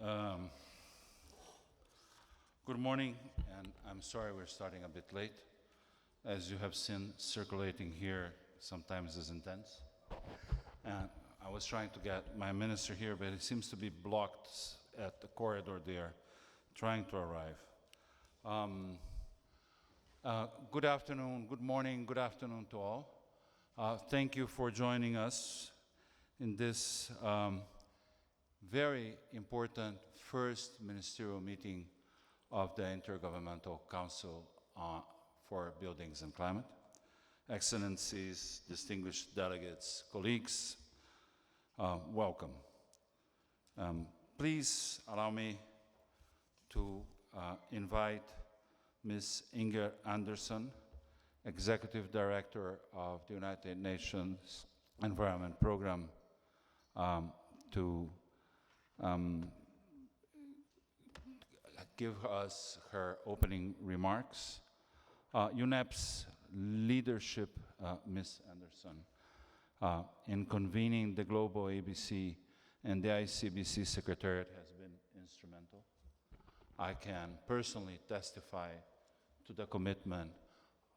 Um, Good morning, and I'm sorry we're starting a bit late. As you have seen, circulating here sometimes is intense. And I was trying to get my minister here, but he seems to be blocked at the corridor there, trying to arrive. Good afternoon, good morning, good afternoon to all. Thank you for joining us in this very important first ministerial meeting of the Intergovernmental Council for Buildings and Climate. Excellencies, distinguished delegates, colleagues, welcome. Please allow me to invite Ms. Inger Anderson, Executive Director of the United Nations Environment Programme, to give us her opening remarks. UNEP's leadership, Ms. Anderson, in convening the GlobalABC and the ICBC secretariat has been instrumental. I can personally testify to the commitment,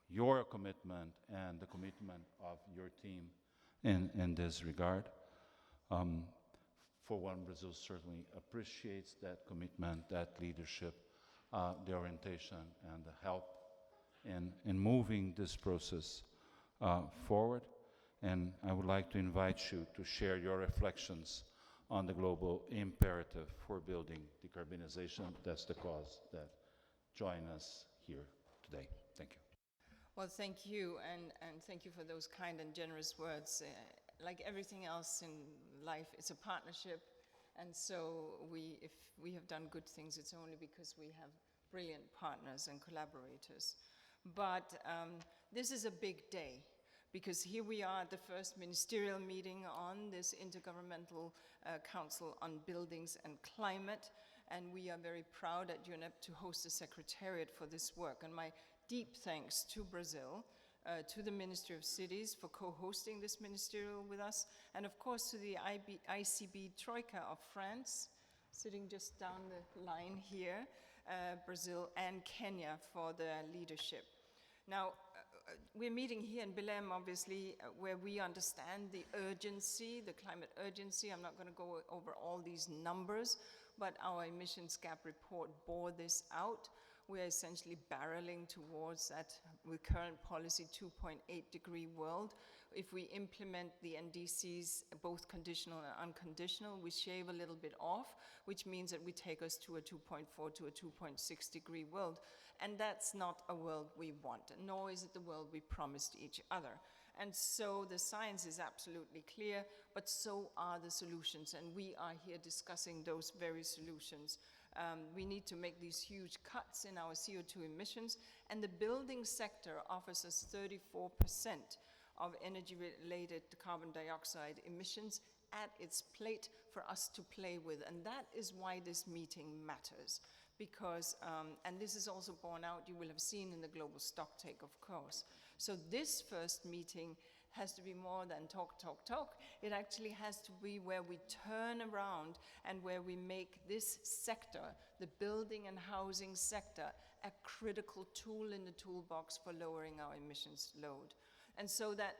your commitment, and the commitment of your team in this regard. For one, Brazil certainly appreciates that commitment, that leadership, the orientation, and the help in moving this process forward. And I would like to invite you to share your reflections on the global imperative for building decarbonization. That's the cause that join us here today. Thank you. Well, thank you, and thank you for those kind and generous words. Like everything else in life, it's a partnership, and so if we have done good things, it's only because we have brilliant partners and collaborators. But this is a big day, because here we are at the first ministerial meeting on this Intergovernmental Council on Buildings and Climate, and we are very proud at UNEP to host a secretariat for this work. And my deep thanks to Brazil, to the Ministry of Cities for co-hosting this ministerial with us, and of course to the ICB Troika of France, sitting just down the line here, Brazil and Kenya for their leadership. Now, we're meeting here in Belém, obviously, where we understand the urgency, the climate urgency. I'm not going to go over all these numbers, but our emissions gap report bore this out. We're essentially barreling towards that, with current policy, 2.8 degree world. If we implement the NDCs, both conditional and unconditional, we shave a little bit off, which means that we take us to a 2.4 to a 2.6 degree world. And that's not a world we want, nor is it the world we promised each other. And so the science is absolutely clear, but so are the solutions, and we are here discussing those very solutions. We need to make these huge cuts in our CO2 emissions, and the building sector offers us 34% of energy-related carbon dioxide emissions at its plate for us to play with, and that is why this meeting matters. Because, and this is also borne out, you will have seen in the global stocktake, of course. So this first meeting has to be more than talk, talk, talk. It actually has to be where we turn around and where we make this sector, the building and housing sector, a critical tool in the toolbox for lowering our emissions load. And so that,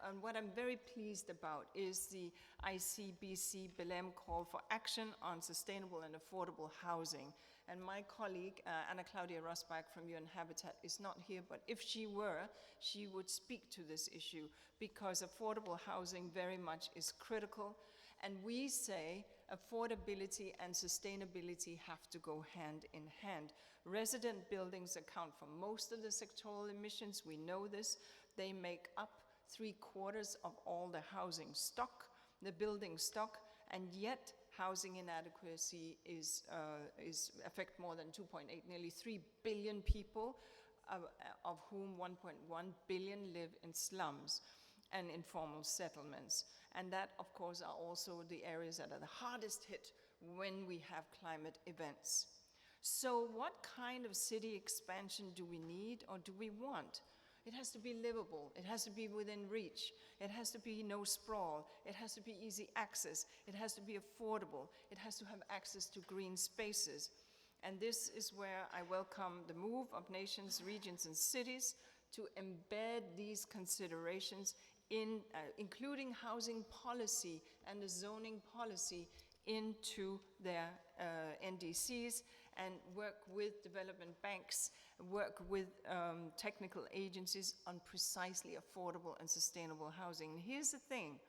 and what I'm very pleased about is the ICBC Belém Call for Action on Sustainable and Affordable Housing. And my colleague, Anna Claudia Rosbach from UN Habitat is not here, but if she were, she would speak to this issue, because affordable housing very much is critical. And we say affordability and sustainability have to go hand in hand. Resident buildings account for most of the sectoral emissions, we know this. They make up 3/4 of all the housing stock, the building stock, and yet housing inadequacy affect more than 2.8, nearly 3 billion people, of whom 1.1 billion live in slums and informal settlements. And that, of course, are also the areas that are the hardest hit when we have climate events. So what kind of city expansion do we need or do we want? It has to be livable. It has to be within reach. It has to be no sprawl. It has to be easy access. It has to be affordable. It has to have access to green spaces. And this is where I welcome the move of nations, regions, and cities to embed these considerations in, including housing policy and the zoning policy into their NDCs, and work with development banks, work with technical agencies on precisely affordable and sustainable housing. And here's the thing,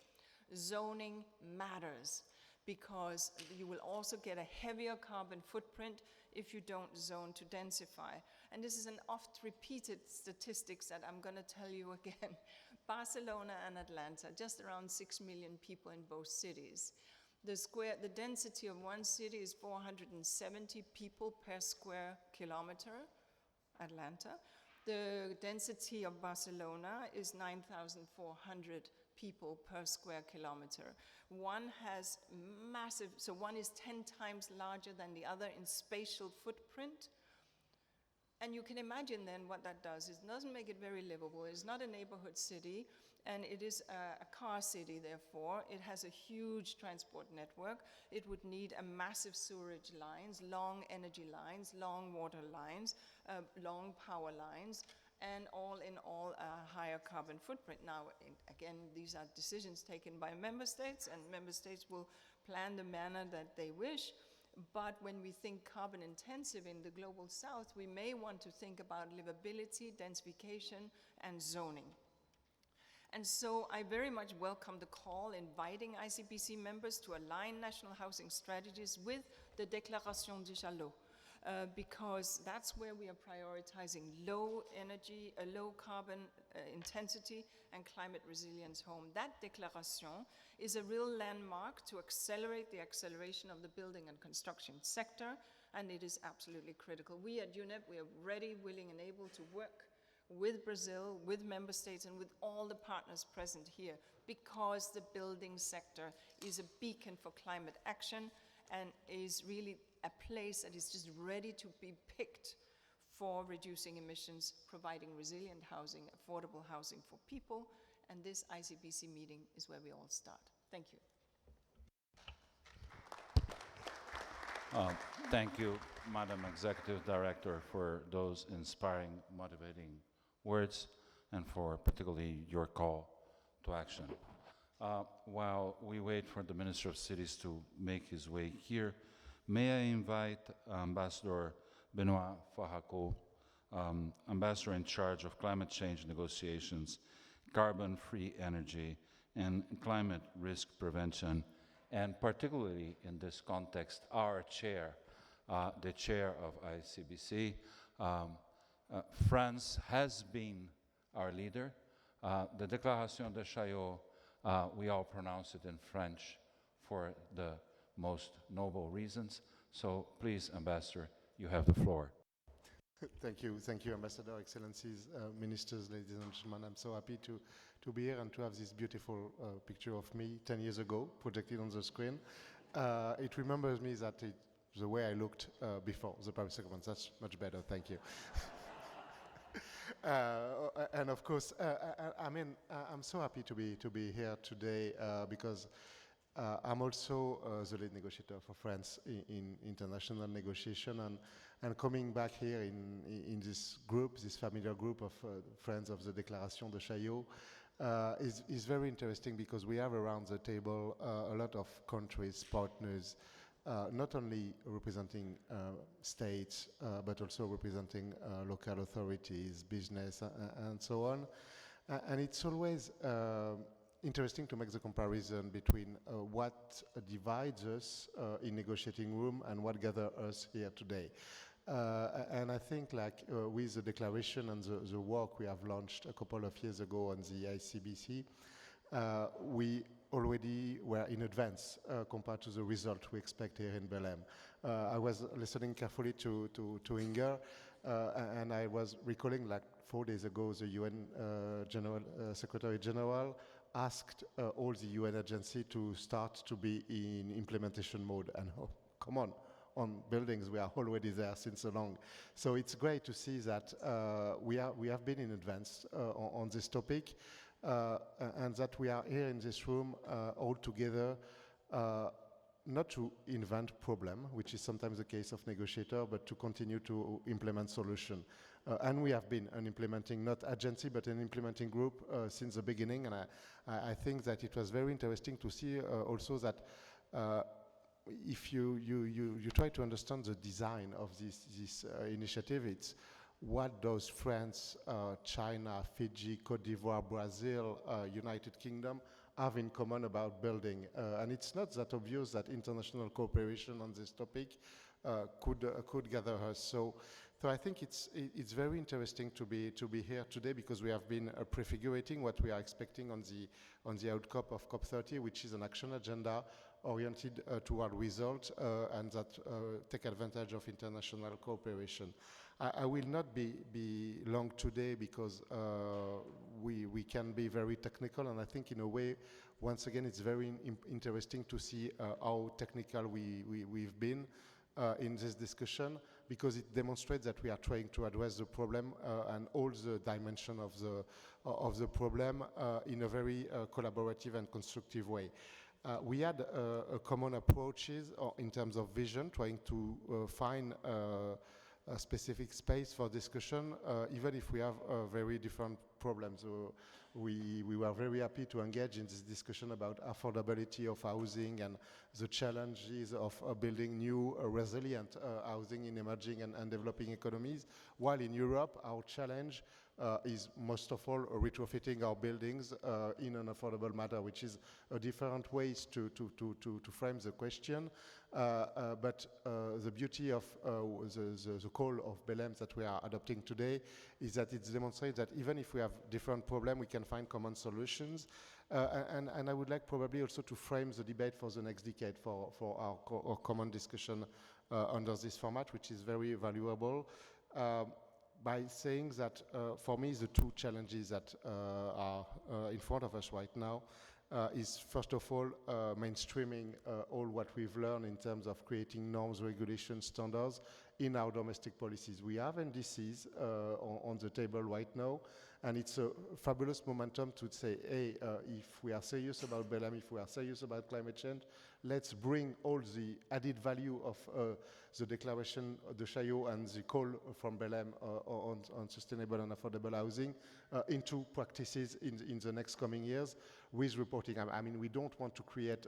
zoning matters, because you will also get a heavier carbon footprint if you don't zone to densify. And this is an oft-repeated statistics that I'm gonna tell you again. Barcelona and Atlanta, just around 6 million people in both cities. The density of one city is 470 people per square kilometer, Atlanta. The density of Barcelona is 9,400 people per square kilometer. One has massive, so one is 10 times larger than the other in spatial footprint. And you can imagine then what that does. It doesn't make it very livable. It's not a neighborhood city, and it is a car city, therefore. It has a huge transport network. It would need a massive sewerage lines, long energy lines, long water lines, long power lines, and all in all a higher carbon footprint. Now, again, these are decisions taken by member states, and member states will plan the manner that they wish. But when we think carbon intensive in the global south, we may want to think about livability, densification, and zoning. And so I very much welcome the call inviting ICBC members to align national housing strategies with the Declaration de Chaillot, because that's where we are prioritizing low energy, low carbon intensity and climate resilience home. That declaration is a real landmark to accelerate the acceleration of the building and construction sector, and it is absolutely critical. We at UNEP, we are ready, willing, and able to work with Brazil, with member states, and with all the partners present here, because the building sector is a beacon for climate action and is really a place that is just ready to be picked for reducing emissions, providing resilient housing, affordable housing for people, and this ICBC meeting is where we all start. Thank you. Thank you, Madam Executive Director, for those inspiring, motivating words, and for particularly your call to action. While we wait for the Minister of Cities to make his way here, may I invite Ambassador Benoit Fahako, Ambassador in charge of climate change negotiations, carbon-free energy, and climate risk prevention, and particularly in this context, our chair, the chair of ICBC. France has been our leader. The Declaration de Chaillot, we all pronounce it in French for the most noble reasons. So please, Ambassador, you have the floor. Thank you, Ambassador, Excellencies, Ministers, ladies and gentlemen. I'm so happy to be here and to have this beautiful picture of me 10 years ago projected on the screen. It remembers me that the way I looked before the Paris Agreement. That's much better, thank you. And of course, I mean, I'm so happy to be here today because I'm also the lead negotiator for France in international negotiation, and coming back here in this group, this familiar group of friends of the Declaration de Chaillot, is very interesting because we have around the table a lot of countries, partners, not only representing states, but also representing local authorities, business, and so on. And it's always interesting to make the comparison between what divides us in negotiating room and what gathers us here today. And I think like with the declaration and the work we have launched a couple of years ago on the ICBC, we already were in advance compared to the result we expect here in Belém. I was listening carefully to Inger, and I was recalling like 4 days ago the UN Secretary General asked all the UN agencies to start to be in implementation mode. And oh, come on, on buildings. We are already there since so long. So it's great to see that we have been in advance on this topic, and that we are here in this room all together, not to invent problem, which is sometimes the case of negotiator, but to continue to implement solution. And we have been an implementing, not agency, but an implementing group since the beginning. And I think that it was very interesting to see also that if you try to understand the design of this initiative, it's what does France, China, Fiji, Cote d'Ivoire, Brazil, United Kingdom have in common about building. And it's not that obvious that international cooperation on this topic could gather us. So I think it's very interesting to be here today, because we have been prefigurating what we are expecting on the outcome of COP30, which is an action agenda oriented toward results and that take advantage of international cooperation. I will not be long today, because we can be very technical, and I think in a way, once again, it's very interesting to see how technical we've been in this discussion, because it demonstrates that we are trying to address the problem and all the dimension of the problem in a very collaborative and constructive way. We had a common approaches in terms of vision, trying to find a specific space for discussion, even if we have very different problems. So we were very happy to engage in this discussion about affordability of housing and the challenges of building new resilient housing in emerging and developing economies, while in Europe our challenge is most of all retrofitting our buildings in an affordable manner, which is a different ways to frame the question. But the beauty of the call of Belém that we are adopting today is that it demonstrates that even if we have different problems, we can find common solutions. And I would like probably also to frame the debate for the next decade for our common discussion under this format, which is very valuable. By saying that for me the two challenges that are in front of us right now is first of all mainstreaming all what we've learned in terms of creating norms, regulations, standards in our domestic policies. We have NDCs on the table right now, and it's a fabulous momentum to say, hey, if we are serious about Belém, if we are serious about climate change, let's bring all the added value of the Declaration de Chaillot and the call from Belém on sustainable and affordable housing into practices in the next coming years with reporting. I mean, we don't want to create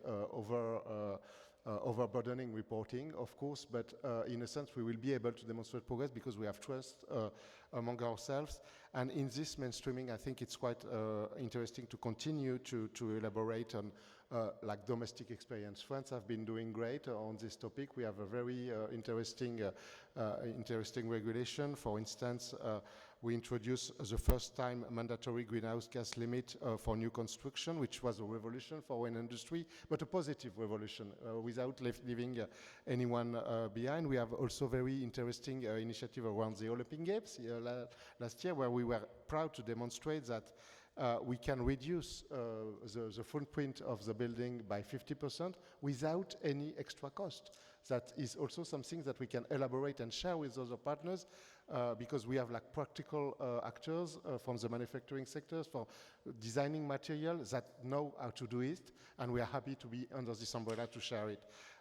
overburdening reporting, of course, but in a sense we will be able to demonstrate progress because we have trust among ourselves. And in this mainstreaming, I think it's quite interesting to continue to elaborate on like domestic experience. France have been doing great on this topic. We have a very interesting regulation. For instance, we introduced the first time mandatory greenhouse gas limit for new construction, which was a revolution for an industry, but a positive revolution without leaving anyone behind. We have also very interesting initiative around the Olympic Games last year, where we were proud to demonstrate that we can reduce the footprint of the building by 50% without any extra cost. That is also something that we can elaborate and share with other partners because we have like practical actors from the manufacturing sectors for designing material that know how to do it, and we are happy to be under this umbrella to share it.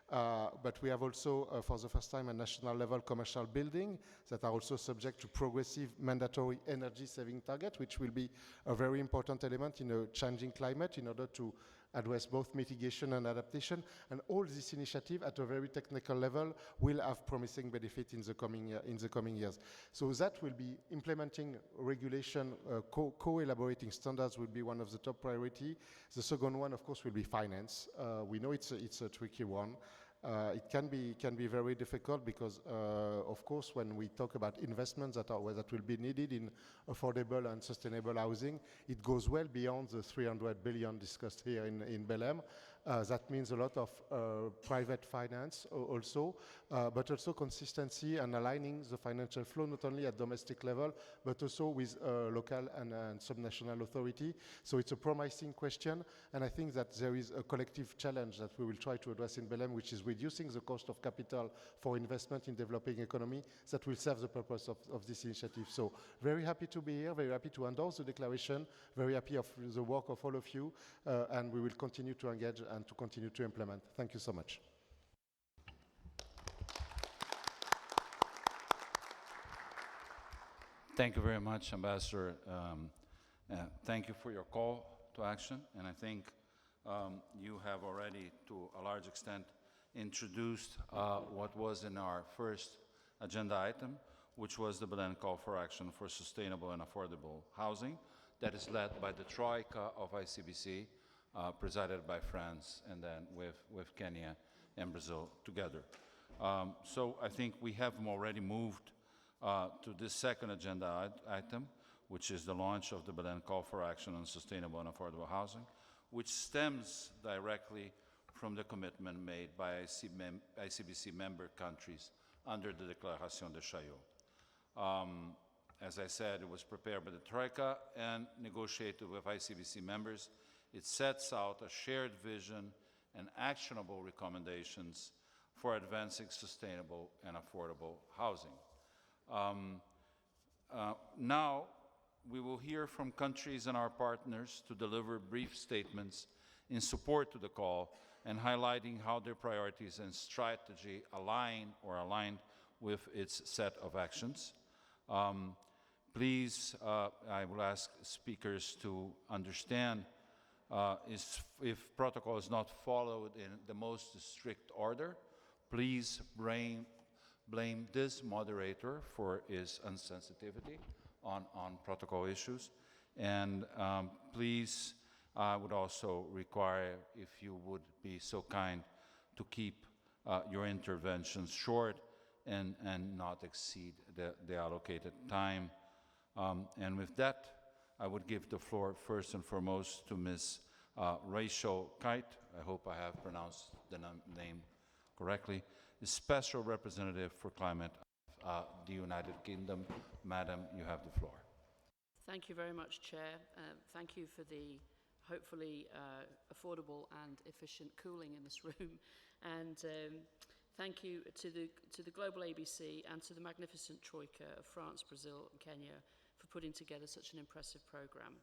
But we have also, for the first time, a national level commercial building that are also subject to progressive mandatory energy saving target, which will be a very important element in a changing climate in order to address both mitigation and adaptation. And all this initiative at a very technical level will have promising benefit in the coming years. So that will be implementing regulation, co-elaborating standards will be one of the top priority. The second one, of course, will be finance. We know it's a tricky one. It can be very difficult because, of course, when we talk about investments that will be needed in affordable and sustainable housing, it goes well beyond the 300 billion discussed here in Belém. That means a lot of private finance also, but also consistency and aligning the financial flow not only at domestic level, but also with local and subnational authority. So it's a promising question, and I think that there is a collective challenge that we will try to address in Belém, which is reducing the cost of capital for investment in developing economy that will serve the purpose of this initiative. So very happy to be here, very happy to endorse the declaration, very happy of the work of all of you, and we will continue to engage and to continue to implement. Thank you so much. Thank you very much, Ambassador. Thank you for your call to action, and I think you have already, to a large extent, introduced what was in our first agenda item, which was the Belém Call for Action for Sustainable and Affordable Housing, that is led by the Troika of ICBC, presided by France, and then with Kenya and Brazil together. So I think we have already moved to this second agenda item, which is the launch of the Belém Call for Action on Sustainable and Affordable Housing, which stems directly from the commitment made by ICBC member countries under the Declaration de Chaillot. As I said, it was prepared by the Troika and negotiated with ICBC members. It sets out a shared vision and actionable recommendations for advancing sustainable and affordable housing. Now, we will hear from countries and our partners to deliver brief statements in support to the call and highlighting how their priorities and strategy align or aligned with its set of actions. Please, I will ask speakers to understand if protocol is not followed in the most strict order, please blame this moderator for his insensitivity on protocol issues. And please, I would also require, if you would be so kind, to keep your interventions short and not exceed the allocated time. And with that, I would give the floor first and foremost to Ms. Rachel Kite. I hope I have pronounced the name correctly. The Special Representative for Climate of the United Kingdom. Madam, you have the floor. Thank you very much, Chair. Thank you for the hopefully affordable and efficient cooling in this room. And thank you to the GlobalABC and to the magnificent Troika of France, Brazil, and Kenya for putting together such an impressive program.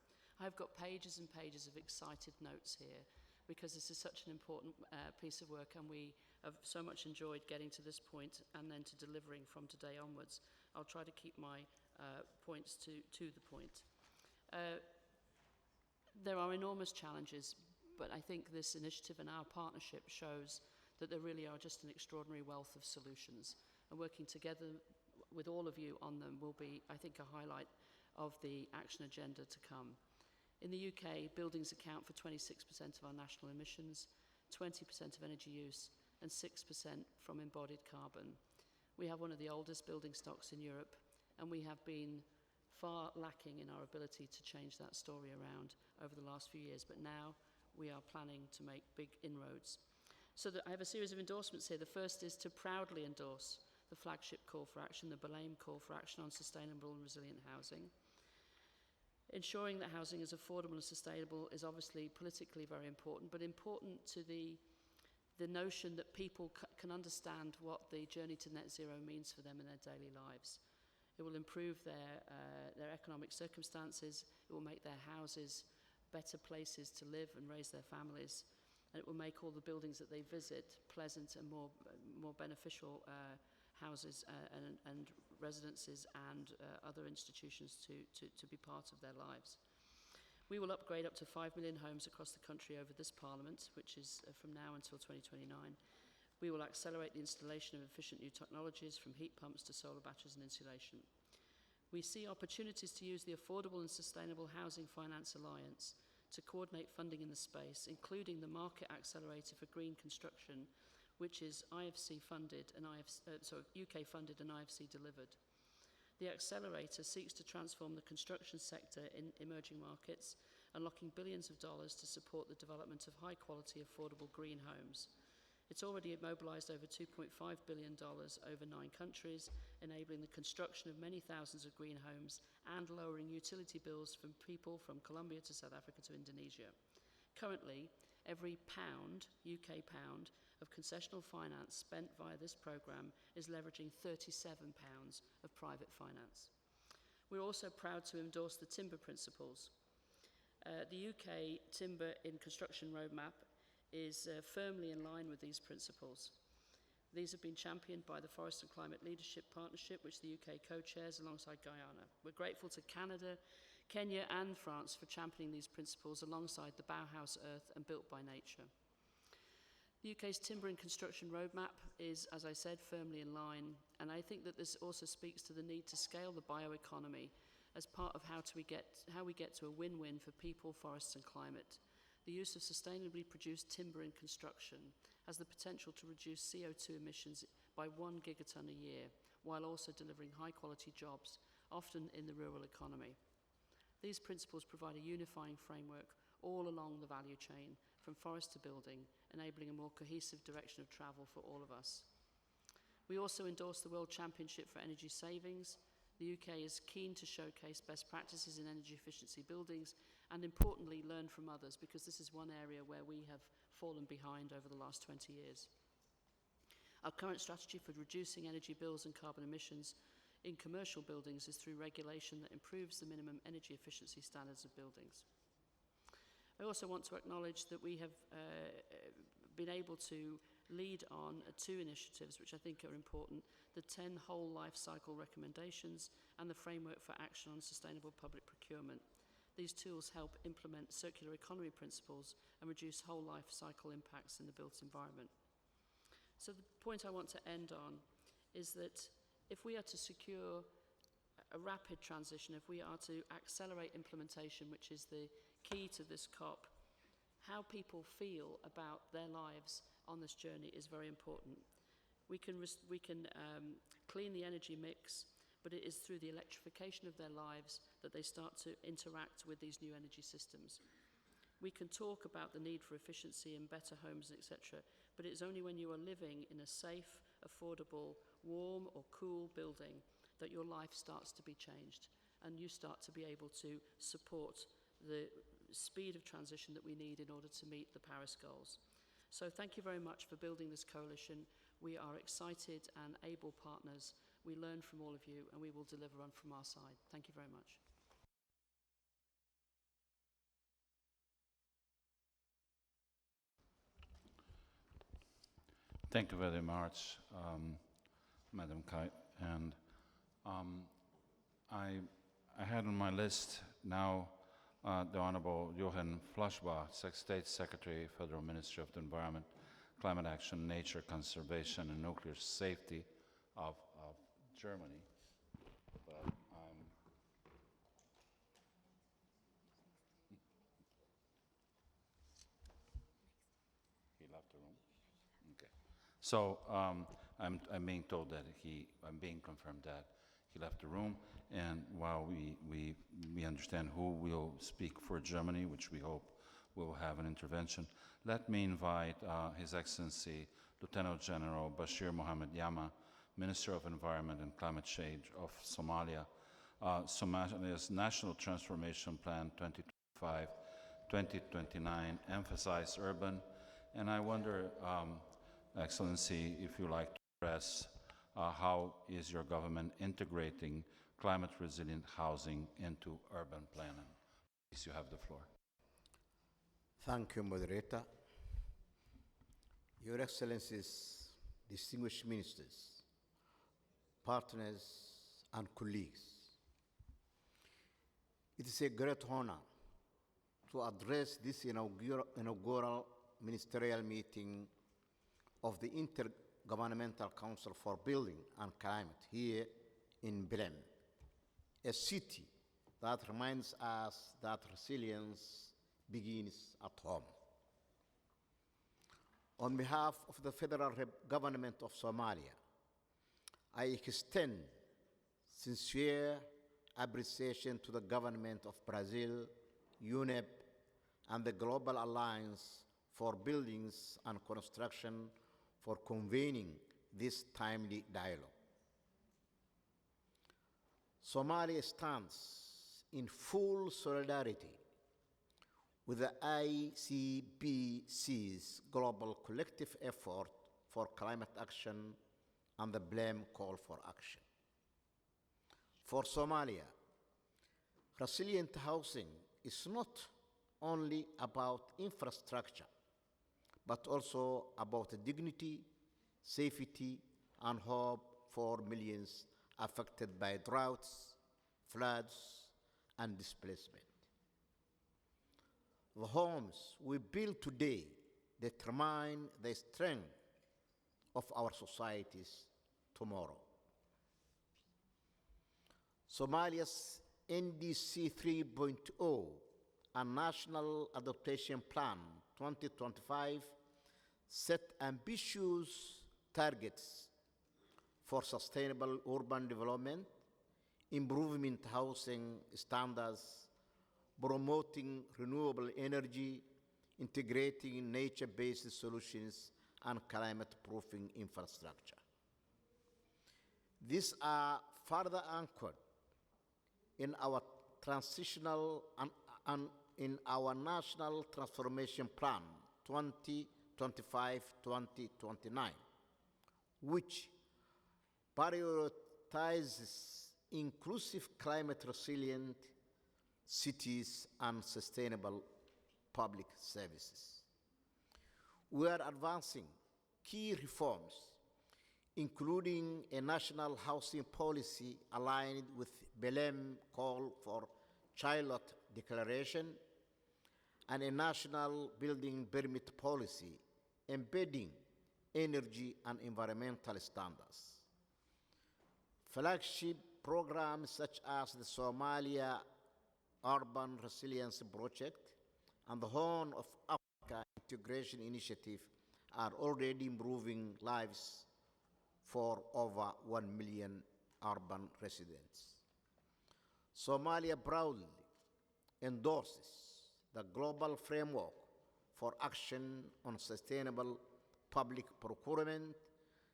I've got pages and pages of excited notes here because this is such an important piece of work, and we have so much enjoyed getting to this point and then to delivering from today onwards. I'll try to keep my points to the point. There are enormous challenges, but I think this initiative and our partnership shows that there really are just an extraordinary wealth of solutions, and working together with all of you on them will be, I think, a highlight of the action agenda to come. In the UK, buildings account for 26% of our national emissions, 20% of energy use, and 6% from embodied carbon. We have one of the oldest building stocks in Europe, and we have been far lacking in our ability to change that story around over the last few years, but now we are planning to make big inroads. So I have a series of endorsements here. The first is to proudly endorse the flagship call for action, the Belém Call for Action on Sustainable and Resilient Housing. Ensuring that housing is affordable and sustainable is obviously politically very important, but important to the notion that people can understand what the journey to net zero means for them in their daily lives. It will improve their economic circumstances, it will make their houses better places to live and raise their families, and it will make all the buildings that they visit pleasant and more beneficial houses and residences and other institutions to be part of their lives. We will upgrade up to 5 million homes across the country over this Parliament, which is from now until 2029. We will accelerate the installation of efficient new technologies, from heat pumps to solar batteries and insulation. We see opportunities to use the Affordable and Sustainable Housing Finance Alliance to coordinate funding in the space, including the Market Accelerator for Green Construction, which is IFC funded and UK funded and IFC delivered. The accelerator seeks to transform the construction sector in emerging markets unlocking billions of dollars to support the development of high-quality, affordable green homes. It's already mobilised over $2.5 billion over 9 countries, enabling the construction of many thousands of green homes and lowering utility bills from people from Colombia to South Africa to Indonesia. Currently, every pound, UK pound, of concessional finance spent via this programme is leveraging £37 of private finance. We're also proud to endorse the timber principles. The UK Timber in Construction Roadmap is firmly in line with these principles. These have been championed by the Forest and Climate Leadership Partnership, which the UK co-chairs alongside Guyana. We're grateful to Canada, Kenya and France for championing these principles alongside the Bauhaus Earth and Built by Nature. The UK's Timber and Construction Roadmap is, as I said, firmly in line, and I think that this also speaks to the need to scale the bioeconomy as part of how we get to a win-win for people, forests and climate. The use of sustainably produced timber in construction has the potential to reduce CO2 emissions by 1 gigaton a year, while also delivering high-quality jobs, often in the rural economy. These principles provide a unifying framework all along the value chain, from forest to building, enabling a more cohesive direction of travel for all of us. We also endorse the World Championship for Energy Savings. The UK is keen to showcase best practices in energy efficiency buildings and, importantly, learn from others, because this is one area where we have fallen behind over the last 20 years. Our current strategy for reducing energy bills and carbon emissions in commercial buildings is through regulation that improves the minimum energy efficiency standards of buildings. I also want to acknowledge that we have been able to lead on 2 initiatives which I think are important: the 10 whole life cycle recommendations and the framework for action on sustainable public procurement. These tools help implement circular economy principles and reduce whole life cycle impacts in the built environment. So the point I want to end on is that if we are to secure a rapid transition, if we are to accelerate implementation, which is the key to this COP, how people feel about their lives on this journey is very important. We can clean the energy mix, but it is through the electrification of their lives that they start to interact with these new energy systems. We can talk about the need for efficiency and better homes, etc., but it's only when you are living in a safe, affordable, warm or cool building that your life starts to be changed and you start to be able to support the speed of transition that we need in order to meet the Paris goals. So thank you very much for building this coalition. We are excited and able partners. We learn from all of you and we will deliver on from our side. Thank you very much. Thank you very much, Madam Kai. And I had on my list now the Honorable Johann Flaschbach, State Secretary, Federal Ministry of the Environment, Climate Action, Nature Conservation, and Nuclear Safety of Germany. But he left the room. Okay. So I'm being told that I'm being confirmed that he left the room, and while we understand who will speak for Germany, which we hope will have an intervention, let me invite His Excellency Lieutenant General Bashir Mohammed Yama, Minister of Environment and Climate Change of Somalia. Somalia's National Transformation Plan 2025-2029 emphasized urban, and I wonder, Excellency, if you like to address how is your government integrating climate-resilient housing into urban planning? Please, you have the floor. Thank you, Moderator. Your Excellencies, distinguished ministers, partners, and colleagues, it is a great honor to address this inaugural ministerial meeting of the Intergovernmental Council for Building and Climate here in Belém, a city that reminds us that resilience begins at home. On behalf of the Federal Government of Somalia, I extend sincere appreciation to the government of Brazil, UNEP, and the Global Alliance for Buildings and Construction for convening this timely dialogue. Somalia stands in full solidarity with the ICBC's global collective effort for climate action and the Belém Call for action. For Somalia, resilient housing is not only about infrastructure, but also about dignity, safety, and hope for millions affected by droughts, floods, and displacement. The homes we build today determine the strength of our societies tomorrow. Somalia's NDC 3.0 and National Adaptation Plan 2025 set ambitious targets for sustainable urban development, improving housing standards, promoting renewable energy, integrating nature-based solutions, and climate-proofing infrastructure. These are further anchored in our transitional and in our National Transformation Plan 2025-2029, which prioritizes inclusive climate-resilient cities and sustainable public services. We are advancing key reforms, including a national housing policy aligned with Belém Call for Chaillot Declaration and a national building permit policy embedding energy and environmental standards. Flagship programs such as the Somalia Urban Resilience Project and the Horn of Africa Integration Initiative are already improving lives for over 1 million urban residents. Somalia proudly endorses the Global Framework for Action on Sustainable Public Procurement,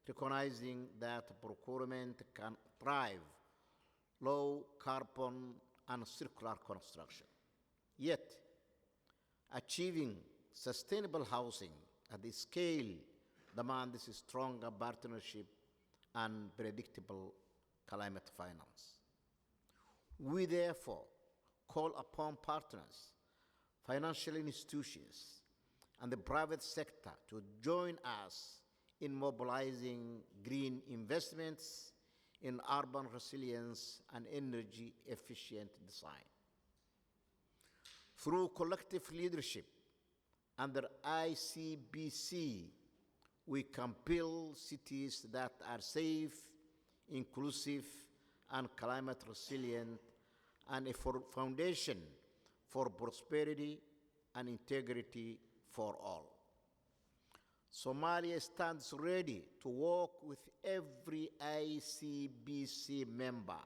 recognizing that procurement can thrive low carbon and circular construction. Yet, achieving sustainable housing at this scale demands a stronger partnership and predictable climate finance. We therefore call upon partners, financial institutions, and the private sector to join us in mobilizing green investments in urban resilience and energy-efficient design. Through collective leadership under ICBC, we can build cities that are safe, inclusive, and climate resilient, and a foundation for prosperity and integrity for all. Somalia stands ready to work with every ICBC member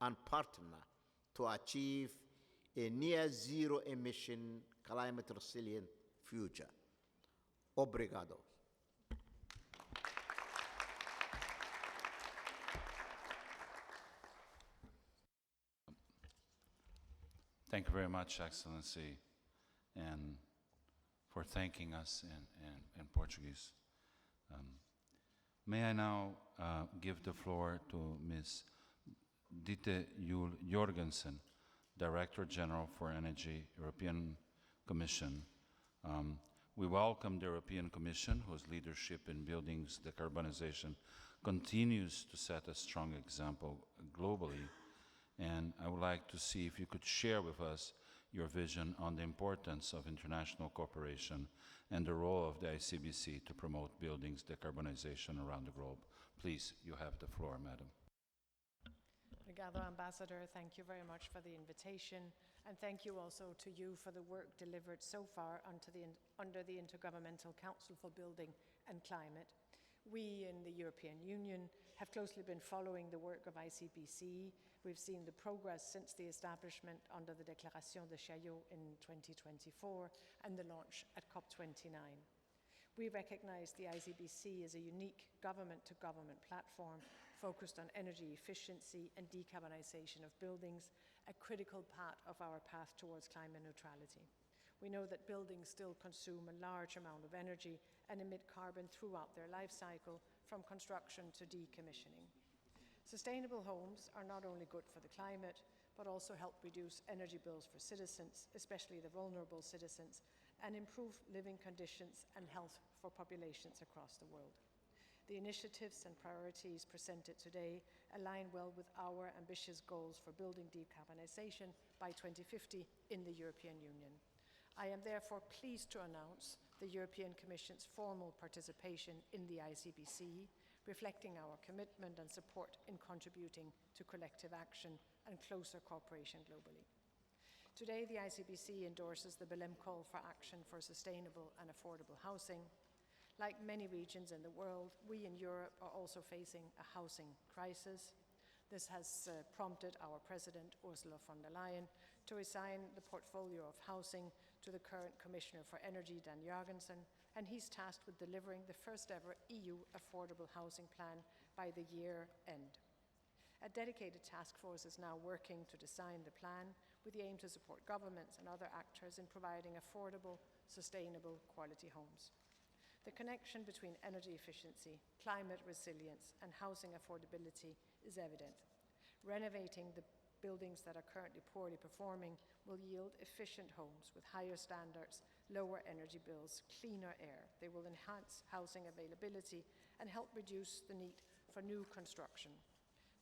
and partner to achieve a near-zero emission, climate-resilient future. Obrigado. Thank you very much, Excellency, and for thanking us in Portuguese. May I now give the floor to Ms. Dite Jorgensen, Director General for Energy, European Commission. We welcome the European Commission, whose leadership in buildings decarbonization continues to set a strong example globally. And I would like to see if you could share with us your vision on the importance of international cooperation and the role of the ICBC to promote buildings decarbonization around the globe. Please, you have the floor, Madam. Obrigado, Ambassador. Thank you very much for the invitation, and thank you also to you for the work delivered so far under the Intergovernmental Council for Building and Climate. We in the European Union have closely been following the work of ICBC. We've seen the progress since the establishment under the Declaration de Chaillot in 2024 and the launch at COP29. We recognise the ICBC as a unique government-to-government platform focused on energy efficiency and decarbonisation of buildings, a critical part of our path towards climate neutrality. We know that buildings still consume a large amount of energy and emit carbon throughout their life cycle, from construction to decommissioning. Sustainable homes are not only good for the climate, but also help reduce energy bills for citizens, especially the vulnerable citizens, and improve living conditions and health for populations across the world. The initiatives and priorities presented today align well with our ambitious goals for building decarbonisation by 2050 in the European Union. I am therefore pleased to announce the European Commission's formal participation in the ICBC, reflecting our commitment and support in contributing to collective action and closer cooperation globally. Today, the ICBC endorses the Belém Call for action for sustainable and affordable housing. Like many regions in the world, we in Europe are also facing a housing crisis. This has prompted our President, Ursula von der Leyen, to assign the portfolio of housing to the current Commissioner for Energy, Dan Jørgensen, and he's tasked with delivering the first ever EU affordable housing plan by the year end. A dedicated task force is now working to design the plan with the aim to support governments and other actors in providing affordable, sustainable, quality homes. The connection between energy efficiency, climate resilience, and housing affordability is evident. Renovating the buildings that are currently poorly performing will yield efficient homes with higher standards, lower energy bills, cleaner air. They will enhance housing availability and help reduce the need for new construction.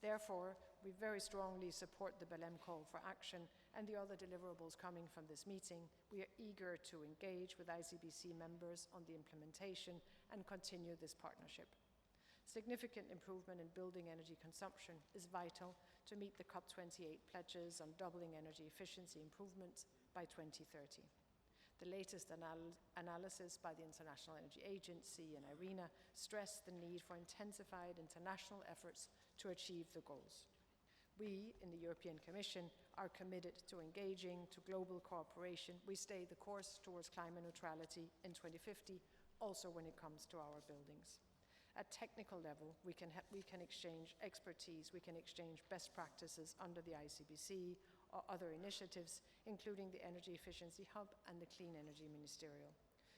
Therefore, we very strongly support the Belém Call for action and the other deliverables coming from this meeting. We are eager to engage with ICBC members on the implementation and continue this partnership. Significant improvement in building energy consumption is vital to meet the COP28 pledges on doubling energy efficiency improvements by 2030. The latest analysis by the International Energy Agency and IRENA stressed the need for intensified international efforts to achieve the goals. We, in the European Commission, are committed to engaging to global cooperation. We stay the course towards climate neutrality in 2050, also when it comes to our buildings. At technical level, we can exchange expertise, we can exchange best practices under the ICBC or other initiatives, including the Energy Efficiency Hub and the Clean Energy Ministerial.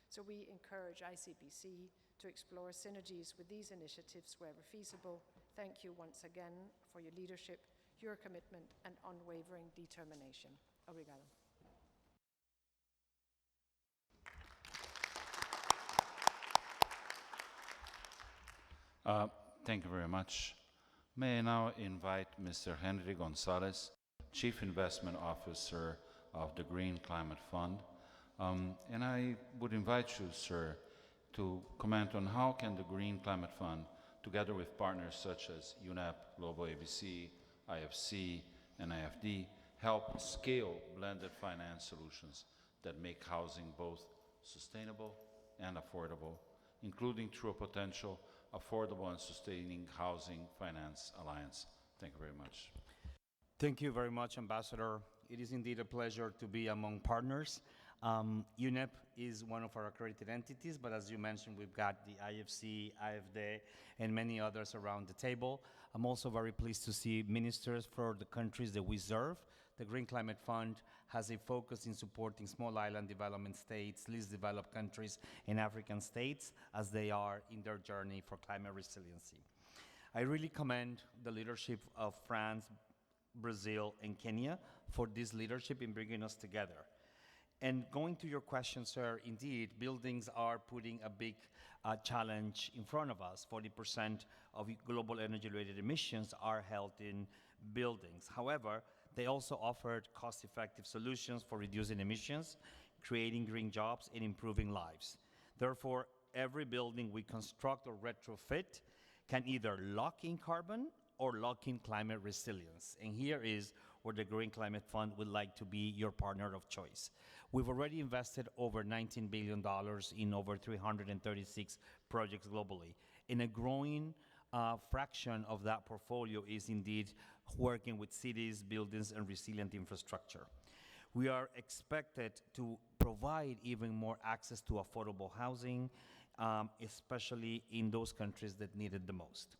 So we encourage ICBC to explore synergies with these initiatives wherever feasible. Thank you once again for your leadership, your commitment, and unwavering determination. Obrigado. Thank you very much. May I now invite Mr. Henry Gonzalez, Chief Investment Officer of the Green Climate Fund. And I would invite you, sir, to comment on how can the Green Climate Fund, together with partners such as UNEP, GlobalABC, IFC, and IFD, help scale blended finance solutions that make housing both sustainable and affordable, including through a potential affordable and sustaining housing finance alliance. Thank you very much. Thank you very much, Ambassador. It is indeed a pleasure to be among partners. UNEP is one of our accredited entities, but as you mentioned, we've got the IFC, IFD, and many others around the table. I'm also very pleased to see ministers for the countries that we serve. The Green Climate Fund has a focus in supporting small island development states, least developed countries, and African states as they are in their journey for climate resiliency. I really commend the leadership of France, Brazil, and Kenya for this leadership in bringing us together. And going to your question, sir, indeed, buildings are putting a big challenge in front of us. 40% of global energy-related emissions are held in buildings. However, they also offered cost-effective solutions for reducing emissions, creating green jobs, and improving lives. Therefore, every building we construct or retrofit can either lock in carbon or lock in climate resilience. And here is where the Green Climate Fund would like to be your partner of choice. We've already invested over $19 billion in over 336 projects globally. and a growing fraction of that portfolio is indeed working with cities, buildings, and resilient infrastructure. We are expected to provide even more access to affordable housing, especially in those countries that need it the most.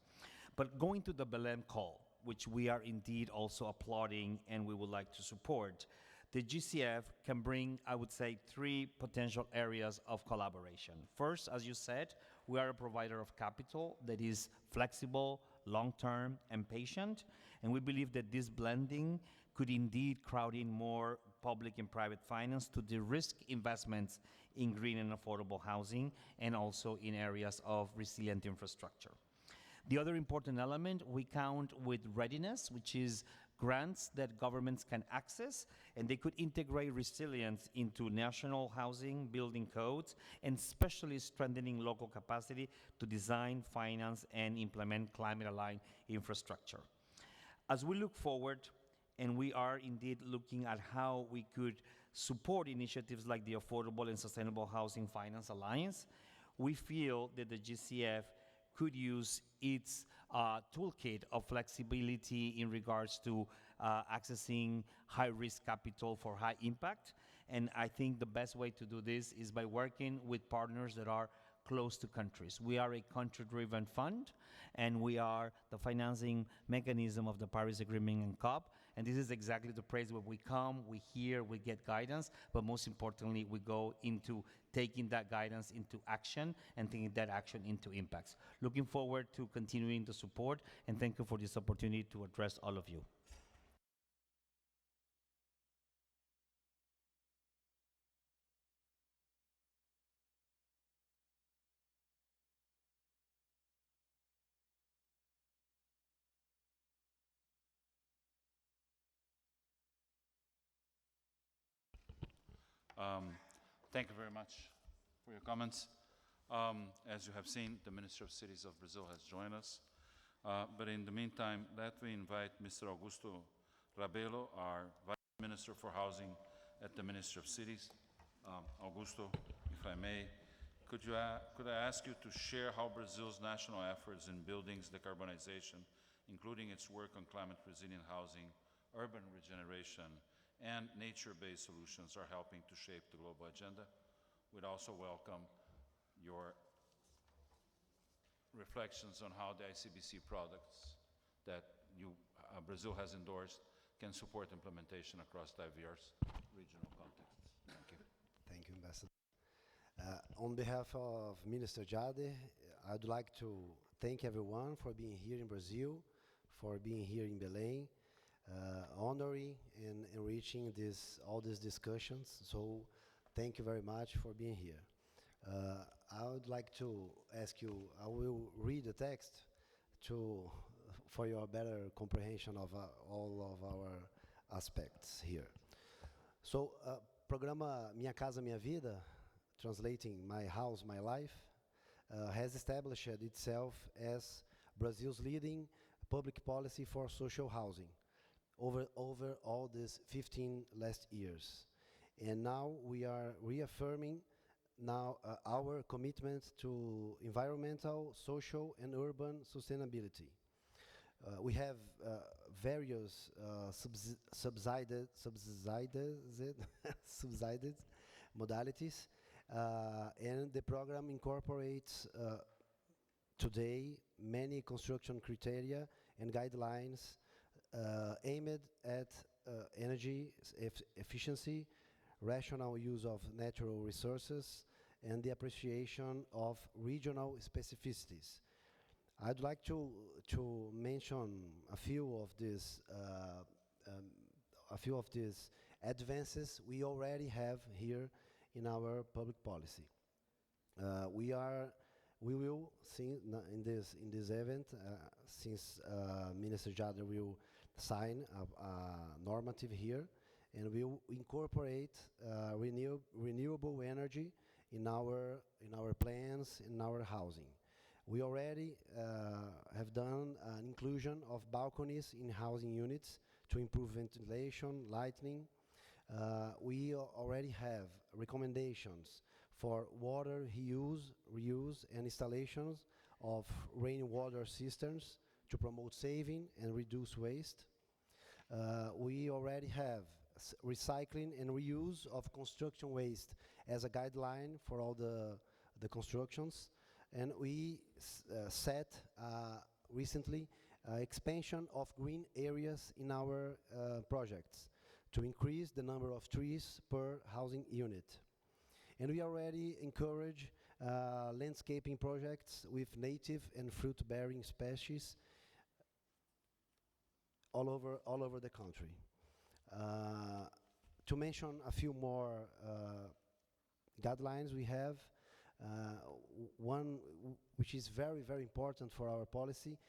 But going to the Belém Call, which we are indeed also applauding and we would like to support, the GCF can bring, I would say, 3 potential areas of collaboration. First, as you said, we are a provider of capital that is flexible, long-term, and patient, and we believe that this blending could indeed crowd in more public and private finance to de-risk investments in green and affordable housing and also in areas of resilient infrastructure. The other important element, we count with readiness, which is grants that governments can access, and they could integrate resilience into national housing building codes, and especially strengthening local capacity to design, finance, and implement climate-aligned infrastructure. As we look forward, and we are indeed looking at how we could support initiatives like the Affordable and Sustainable Housing Finance Alliance, we feel that the GCF could use its toolkit of flexibility in regards to accessing high-risk capital for high impact. And I think the best way to do this is by working with partners that are close to countries. We are a country-driven fund, and we are the financing mechanism of the Paris Agreement and COP. And this is exactly the place where we come, we hear, we get guidance, but most importantly, we go into taking that guidance into action and taking that action into impacts. Looking forward to continuing the support, and thank you for this opportunity to address all of you. Thank you very much for your comments. As you have seen, the Minister of Cities of Brazil has joined us. But in the meantime, let me invite Mr. Augusto Rabelo, our Vice Minister for Housing at the Ministry of Cities. Augusto, if I may, could I ask you to share how Brazil's national efforts in buildings decarbonization, including its work on climate-resilient housing, urban regeneration, and nature-based solutions are helping to shape the global agenda? We'd also welcome your reflections on how the ICBC products that Brazil has endorsed can support implementation across diverse regional contexts. Thank you. Thank you, Ambassador. On behalf of Minister Jade, I'd like to thank everyone for being here in Brazil, for being here in Belém, honoring and enriching all these discussions. So thank you very much for being here. I would like to ask you, I will read the text for your better comprehension of all of our aspects here. So, Programa Minha Casa Minha Vida, translating My House, My Life, has established itself as Brazil's leading public policy for social housing over all these 15 last years. And now we are reaffirming our commitment to environmental, social, and urban sustainability. We have various subsidized modalities, and the program incorporates today many construction criteria and guidelines aimed at energy efficiency, rational use of natural resources, and the appreciation of regional specificities. I'd like to mention a few of these advances we already have here in our public policy. We will see in this event, since Minister Jade will sign a normative here, and we will incorporate renewable energy in our plans, in our housing. We already have done an inclusion of balconies in housing units to improve ventilation, lighting. We already have recommendations for water reuse, and installations of rainwater cisterns to promote saving and reduce waste. We already have recycling and reuse of construction waste as a guideline for all the constructions. And we set recently expansion of green areas in our projects to increase the number of trees per housing unit. And we already encourage landscaping projects with native and fruit-bearing species all over the country. To mention a few more guidelines we have, one which is very, very important for our policy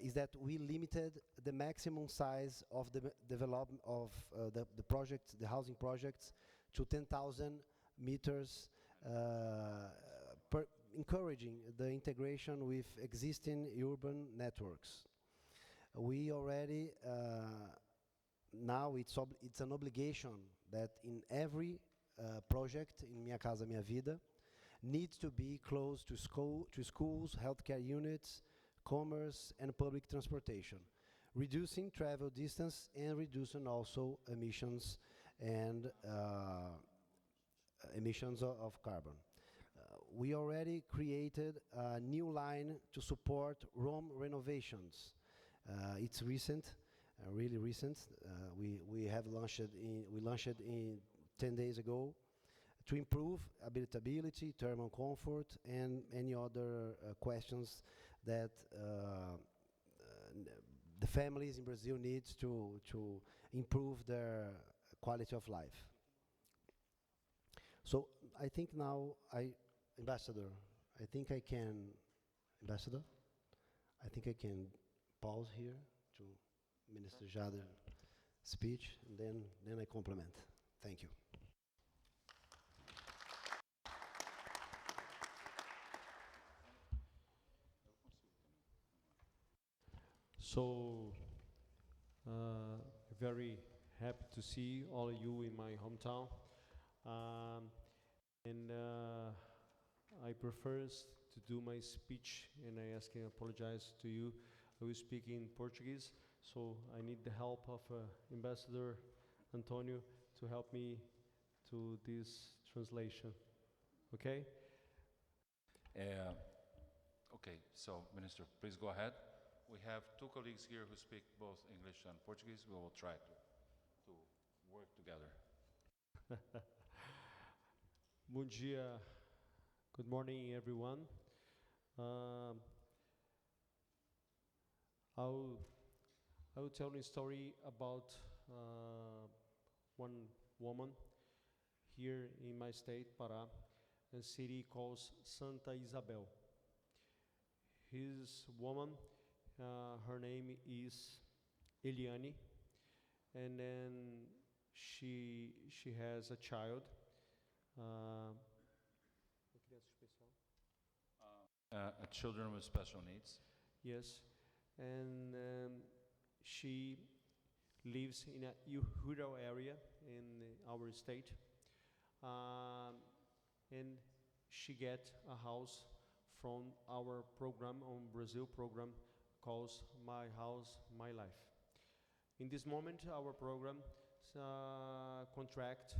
is that we limited the maximum size of the development of the projects, the housing projects, to 10,000 meters, encouraging the integration with existing urban networks. We already, now it's an obligation that in every project in Minha Casa Minha Vida needs to be close to schools, healthcare units, commerce, and public transportation, reducing travel distance and reducing also emissions and emissions of carbon. We already created a new line to support Rome renovations. It's recent, really recent. We launched it 10 days ago to improve habitability, thermal comfort, and any other questions that the families in Brazil need to improve their quality of life. So I think now, Ambassador, I think I can pause here to Minister Jader's speech, and then I complement. Thank you. So, very happy to see all of you in my hometown. I prefer to do my speech, and I ask and apologize to you. I will speak in Portuguese, so I need the help of Ambassador Antonio to help me to this translation. Okay? Okay, so Minister, please go ahead. We have two colleagues here who speak both English and Portuguese. We will try to work together. Bom dia. Good morning, everyone. I will tell you a story about one woman here in my state, Pará, a city called Santa Isabel. His woman, her name is Eliane, and then she has a child. Children with special needs. Yes, and she lives in a rural area in our state, and she get a house from our program, on Brazil program, called My House, My Life. In this moment, our program contract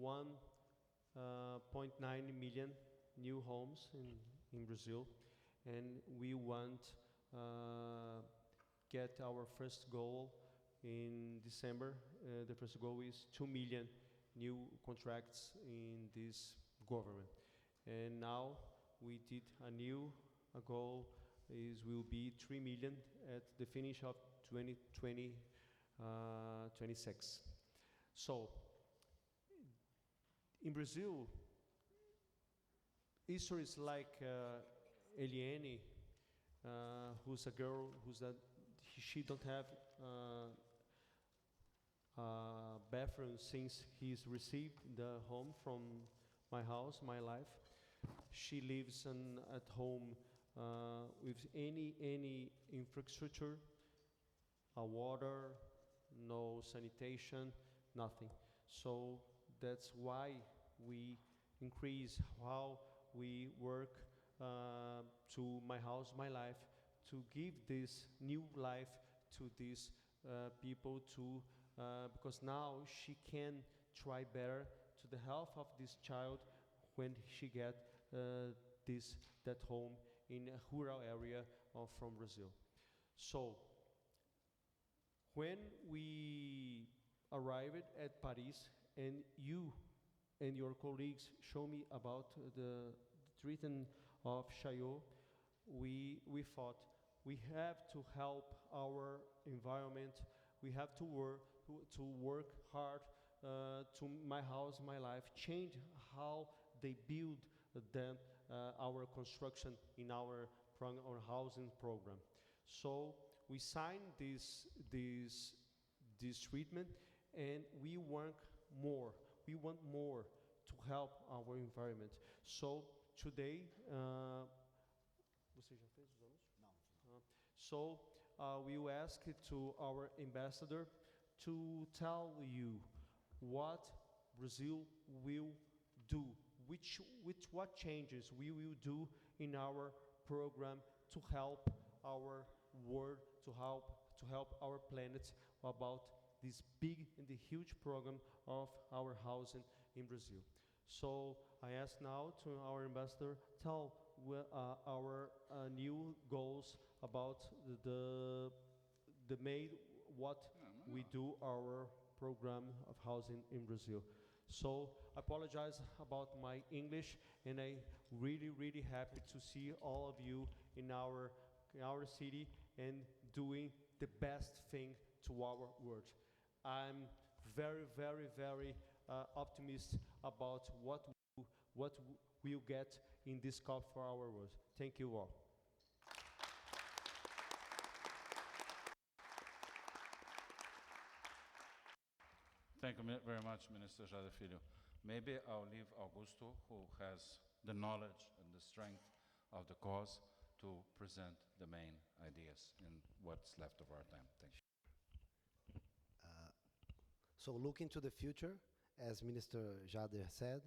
1.9 million new homes in Brazil, and we want get our first goal in December. The first goal is 2 million new contracts in this government, and now we did a goal will be 3 million at the finish of 2026. So in Brazil, histories like Eliane, who's a girl she don't have bathroom since he's received the home from My House, My Life. She lives at home with any infrastructure, water, no sanitation, nothing. So that's why we increase how we work to my house, my life, to give this new life to these people to, because now she can try better to the health of this child when she get that home in a rural area from Brazil. So when we arrived at Paris and you and your colleagues show me about the treatment of Chaillot, we thought we have to help our environment. We have to work hard to my house, my life, change how they build our construction in our housing program. So we signed this treatment, and we want more. We want more to help our environment. So today, você já fez os anúncios? So we will ask to our ambassador to tell you what Brazil will do, what changes we will do in our program to help our world, to help our planet about this big and the huge program of our housing in Brazil. So I ask now to our ambassador, tell our new goals about what we do our program of housing in Brazil. So I apologize about my English, and I really happy to see all of you in our city and doing the best thing to our world. I'm very optimistic about what we'll get in this COP for our world. Thank you all. Thank you very much, Minister Jade Filho. Maybe I'll leave Augusto, who has the knowledge and the strength of the cause, to present the main ideas in what's left of our time. Thank you. So looking to the future, as Minister Jade said,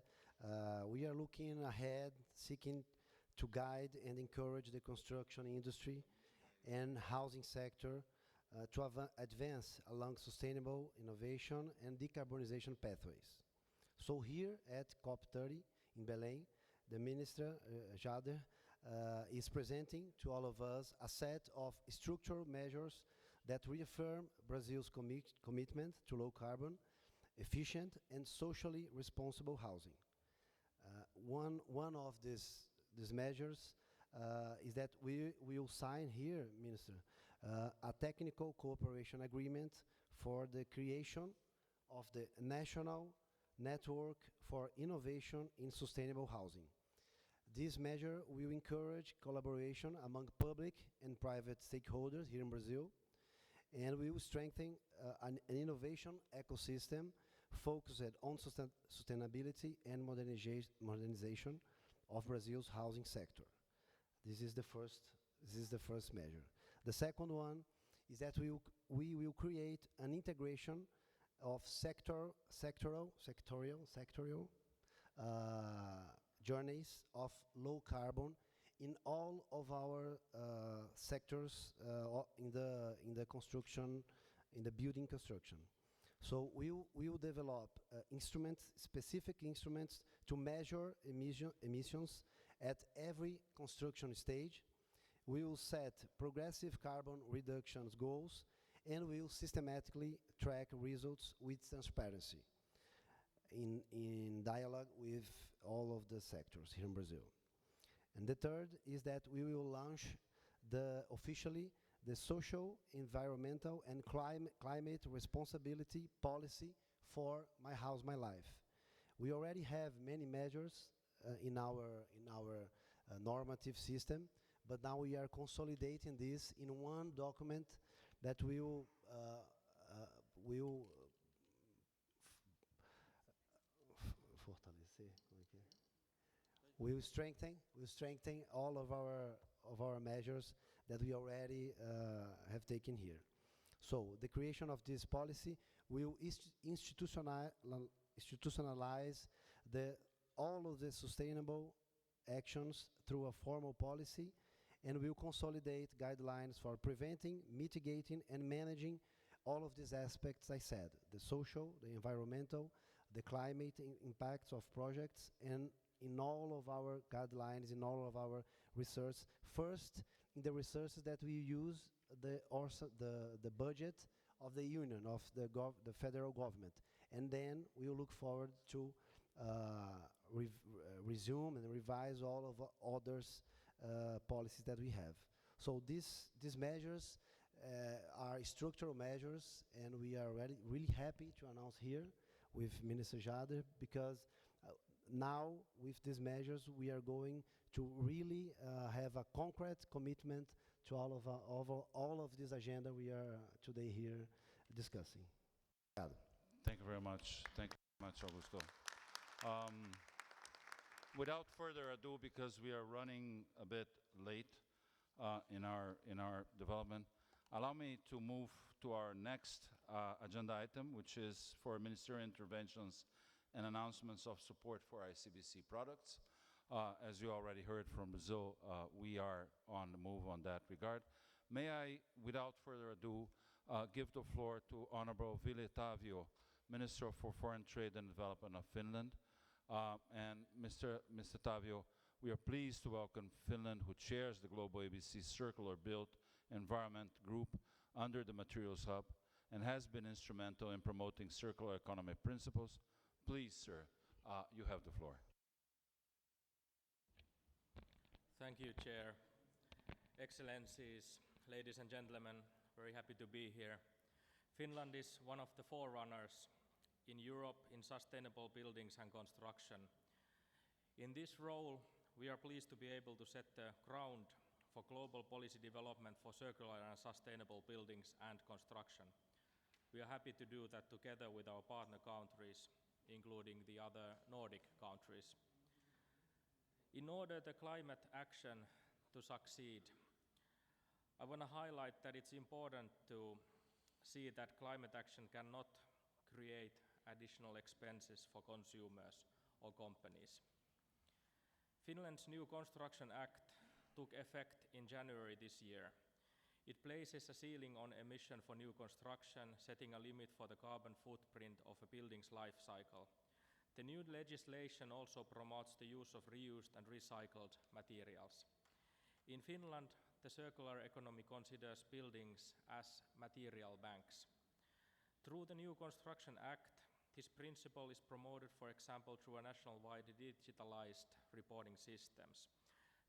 we are looking ahead, seeking to guide and encourage the construction industry and housing sector to advance along sustainable innovation and decarbonization pathways. So here at COP30 in Belém, the Minister Jade is presenting to all of us a set of structural measures that reaffirm Brazil's commitment to low carbon, efficient and socially responsible housing. One of these measures is that we will sign here, Minister, a technical cooperation agreement for the creation of the National Network for Innovation in Sustainable Housing. This measure will encourage collaboration among public and private stakeholders here in Brazil, and we will strengthen an innovation ecosystem focused on sustainability and modernization of Brazil's housing sector. This is the first measure. The second one is that we will create an integration of sectorial journeys of low carbon in all of our sectors in the construction, in the building construction. So we will develop specific instruments to measure emissions at every construction stage. We will set progressive carbon reductions goals, and we will systematically track results with transparency in dialogue with all of the sectors here in Brazil. And the third is that we will launch officially the social, environmental, and climate responsibility policy for My House, My Life. We already have many measures in our normative system, but now we are consolidating this in one document that will strengthen all of our measures that we already have taken here. So the creation of this policy will institutionalize all of the sustainable actions through a formal policy, and will consolidate guidelines for preventing, mitigating, and managing all of these aspects I said, the social, the environmental, the climate impacts of projects, and in all of our guidelines, in all of our research. First, in the resources that we use, the budget of the union, of the federal government. And then we will look forward to resume and revise all of others policies that we have. So these measures are structural measures, and we are really happy to announce here with Minister Jader, because now with these measures we are going to really have a concrete commitment to all of this agenda we are today here discussing. Thank you very much. Thank you very much, Augusto. Without further ado, because we are running a bit late in our development, allow me to move to our next agenda item, which is for ministerial interventions and announcements of support for ICBC products. As you already heard from Brazil, we are on the move on that regard. May I, without further ado, give the floor to Honorable Ville Tavio, Minister for Foreign Trade and Development of Finland. And Mr. Tavio, we are pleased to welcome Finland, who chairs the GlobalABC Circular Built Environment Group under the Materials Hub and has been instrumental in promoting circular economy principles. Please, sir, you have the floor. Thank you, Chair. Excellencies, ladies and gentlemen, very happy to be here. Finland is one of the forerunners in Europe in sustainable buildings and construction. In this role, we are pleased to be able to set the ground for global policy development for circular and sustainable buildings and construction. We are happy to do that together with our partner countries, including the other Nordic countries. In order the climate action to succeed, I want to highlight that it's important to see that climate action cannot create additional expenses for consumers or companies. Finland's new Construction Act took effect in January this year. It places a ceiling on emission for new construction, setting a limit for the carbon footprint of a building's life cycle. The new legislation also promotes the use of reused and recycled materials. In Finland, the circular economy considers buildings as material banks. Through the new Construction Act, this principle is promoted, for example, through a national-wide digitalized reporting systems.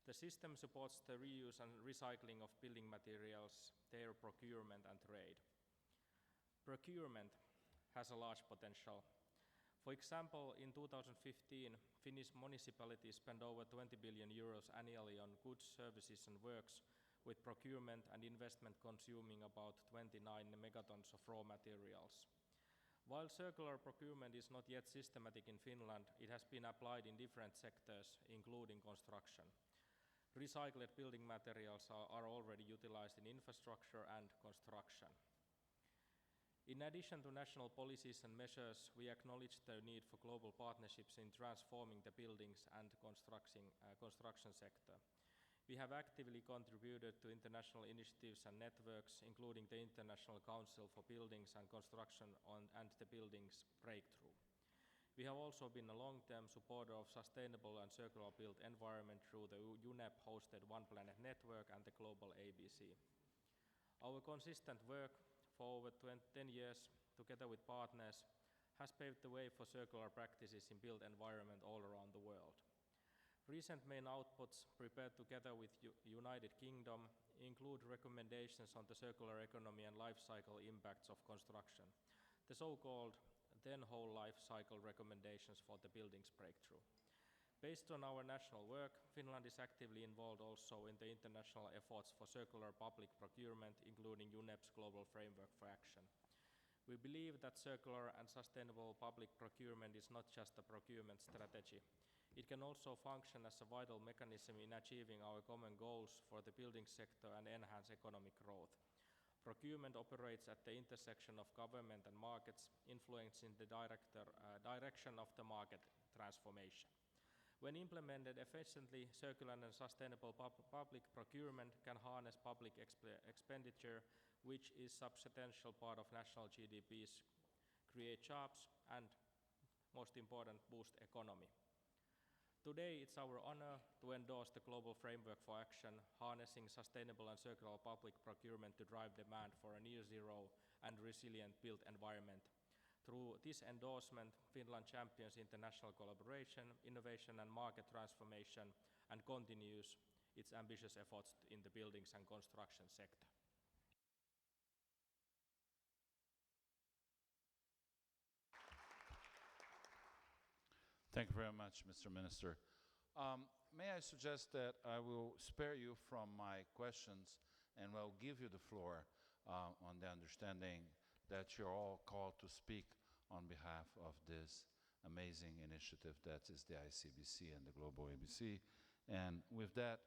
The system supports the reuse and recycling of building materials, their procurement and trade. Procurement has a large potential. For example, in 2015, Finnish municipalities spent over 20 billion euros annually on goods, services and works, with procurement and investment consuming about 29 megatons of raw materials. While circular procurement is not yet systematic in Finland, it has been applied in different sectors, including construction. Recycled building materials are already utilized in infrastructure and construction. In addition to national policies and measures, we acknowledge the need for global partnerships in transforming the buildings and construction sector. We have actively contributed to international initiatives and networks, including the International Council for Buildings and Construction and the Buildings Breakthrough. We have also been a long-term supporter of sustainable and circular built environment through the UNEP-hosted One Planet Network and the GlobalABC. Our consistent work for over 10 years, together with partners, has paved the way for circular practices in built environment all around the world. Recent main outputs prepared together with United Kingdom include recommendations on the circular economy and life cycle impacts of construction, the so-called then whole life cycle recommendations for the Buildings Breakthrough. Based on our national work, Finland is actively involved also in the international efforts for circular public procurement, including UNEP's Global Framework for Action. We believe that circular and sustainable public procurement is not just a procurement strategy. It can also function as a vital mechanism in achieving our common goals for the building sector and enhance economic growth. Procurement operates at the intersection of government and markets, influencing the direction of the market transformation. When implemented efficiently, circular and sustainable public procurement can harness public expenditure, which is a substantial part of national GDPs, create jobs, and, most important, boost economy. Today, it's our honor to endorse the Global Framework for Action, harnessing sustainable and circular public procurement to drive demand for a near-zero and resilient built environment. Through this endorsement, Finland champions international collaboration, innovation and market transformation, and continues its ambitious efforts in the buildings and construction sector. Thank you very much, Mr. Minister. May I suggest that I will spare you from my questions and will give you the floor on the understanding that you're all called to speak on behalf of this amazing initiative that is the ICBC and the GlobalABC. And with that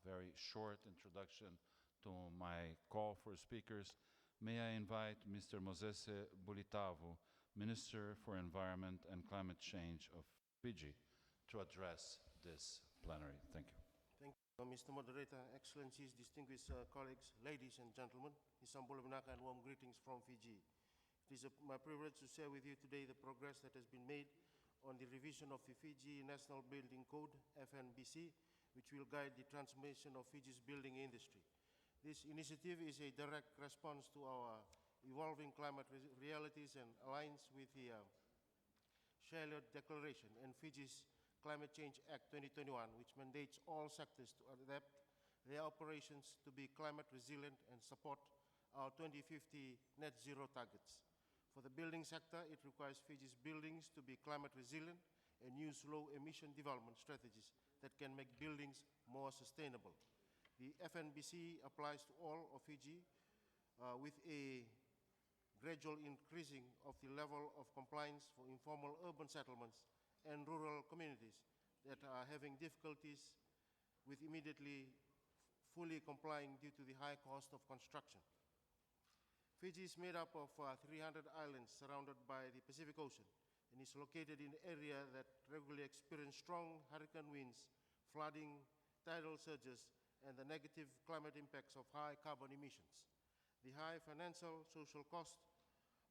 very short introduction to my call for speakers, may I invite Mr. Mosese Bulitavo, Minister for Environment and Climate Change of Fiji, to address this plenary. Thank you. Thank you, Mr. Moderator, Excellencies, distinguished colleagues, ladies and gentlemen. Isambula Vinaka and warm greetings from Fiji. It is my privilege to share with you today the progress that has been made on the revision of the Fiji National Building Code, FNBC, which will guide the transformation of Fiji's building industry. This initiative is a direct response to our evolving climate realities and aligns with the Chaillot Declaration and Fiji's Climate Change Act 2021, which mandates all sectors to adapt their operations to be climate resilient and support our 2050 net zero targets. For the building sector, it requires Fiji's buildings to be climate resilient and use low emission development strategies that can make buildings more sustainable. The FNBC applies to all of Fiji with a gradual increasing of the level of compliance for informal urban settlements and rural communities that are having difficulties with immediately fully complying due to the high cost of construction. Fiji is made up of 300 islands surrounded by the Pacific Ocean and is located in an area that regularly experiences strong hurricane winds, flooding, tidal surges, and the negative climate impacts of high carbon emissions. The high financial, social cost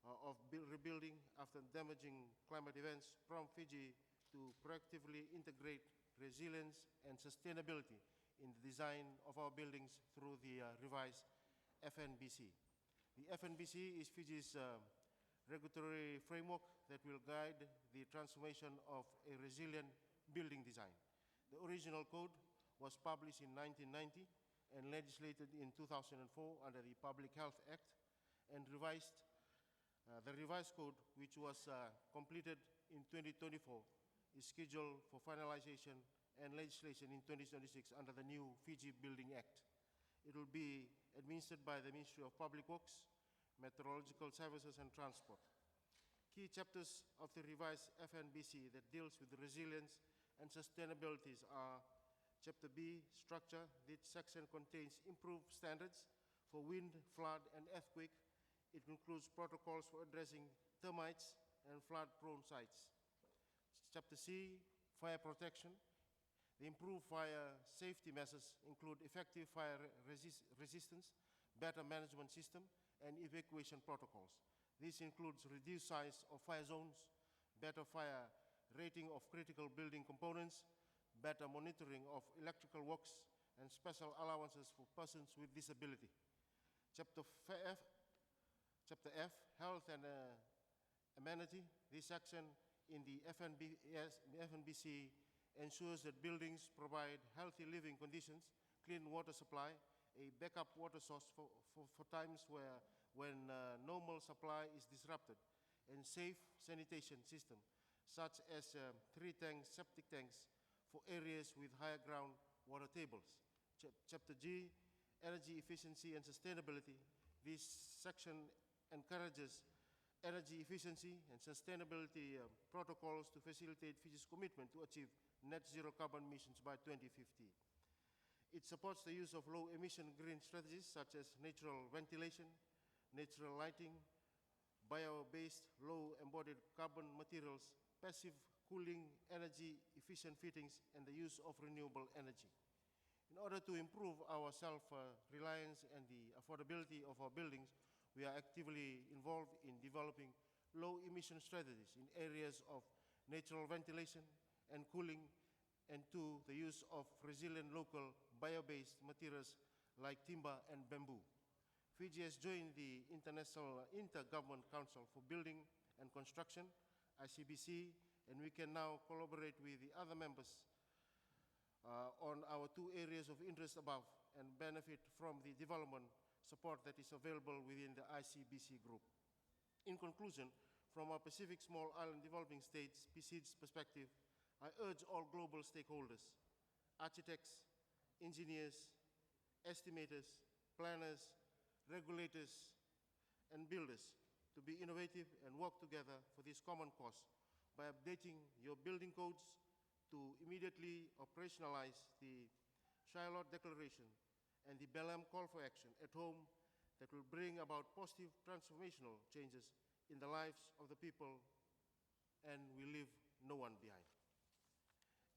of rebuilding after damaging climate events prompt Fiji to proactively integrate resilience and sustainability in the design of our buildings through the revised FNBC. The FNBC is Fiji's regulatory framework that will guide the transformation of a resilient building design. The original code was published in 1990 and legislated in 2004 under the Public Health Act, and revised. The revised code, which was completed in 2024, is scheduled for finalization and legislation in 2026 under the new Fiji Building Act. It will be administered by the Ministry of Public Works, Meteorological Services and Transport. Key chapters of the revised FNBC that deals with resilience and sustainability are Chapter B, Structure. This section contains improved standards for wind, flood, and earthquake. It includes protocols for addressing termites and flood-prone sites. Chapter C, Fire Protection. The improved fire safety measures include effective fire resistance, better management system, and evacuation protocols. This includes reduced size of fire zones, better fire rating of critical building components, better monitoring of electrical works, and special allowances for persons with disability. Chapter F, Health and Amenity. This section in the FNBC ensures that buildings provide healthy living conditions, clean water supply, a backup water source for times when normal supply is disrupted, and safe sanitation system, such as 3 septic tanks for areas with higher ground water tables. Chapter G, Energy Efficiency and Sustainability. This section encourages energy efficiency and sustainability protocols to facilitate Fiji's commitment to achieve net zero carbon emissions by 2050. It supports the use of low emission green strategies such as natural ventilation, natural lighting, bio-based low embodied carbon materials, passive cooling, energy efficient fittings, and the use of renewable energy. In order to improve our self-reliance and the affordability of our buildings, we are actively involved in developing low-emission strategies in areas of natural ventilation and cooling, and to the use of resilient local bio-based materials like timber and bamboo. Fiji has joined the Intergovernmental Council for Building and Construction, ICBC, and we can now collaborate with the other members on our two areas of interest above and benefit from the development support that is available within the ICBC group. In conclusion, from our Pacific Small Island Developing States, PSID's perspective, I urge all global stakeholders, architects, engineers, estimators, planners, regulators, and builders to be innovative and work together for this common cause by updating your building codes to immediately operationalize the Chaillot Declaration and the Belém Call for action at home that will bring about positive transformational changes in the lives of the people, and we leave no one behind.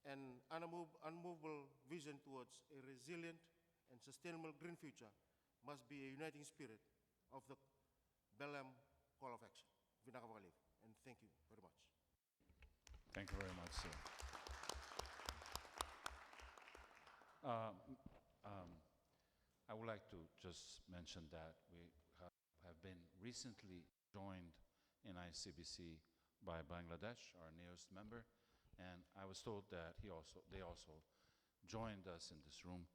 An unmovable vision towards a resilient and sustainable green future must be a uniting spirit of the Belém Call of Action. And thank you very much. Thank you very much, sir. I would like to just mention that we have been recently joined in ICBC by Bangladesh, our newest member, and I was told that they also joined us in this room.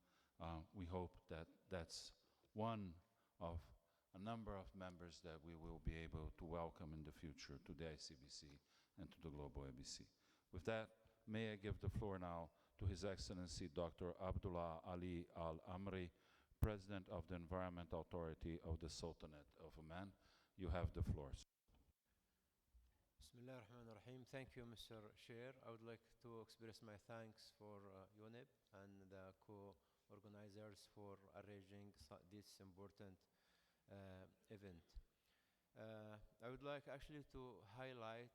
We hope that that's one of a number of members that we will be able to welcome in the future to the ICBC and to the GlobalABC. With that, may I give the floor now to His Excellency Dr. Abdullah Ali Al-Amri, President of the Environmental Authority of the Sultanate of Oman. You have the floor. Bismillah ar-Rahman ar-Rahim. Thank you, Mr. Chair. I would like to express my thanks for UNEP and the co-organizers for arranging this important event. I would like actually to highlight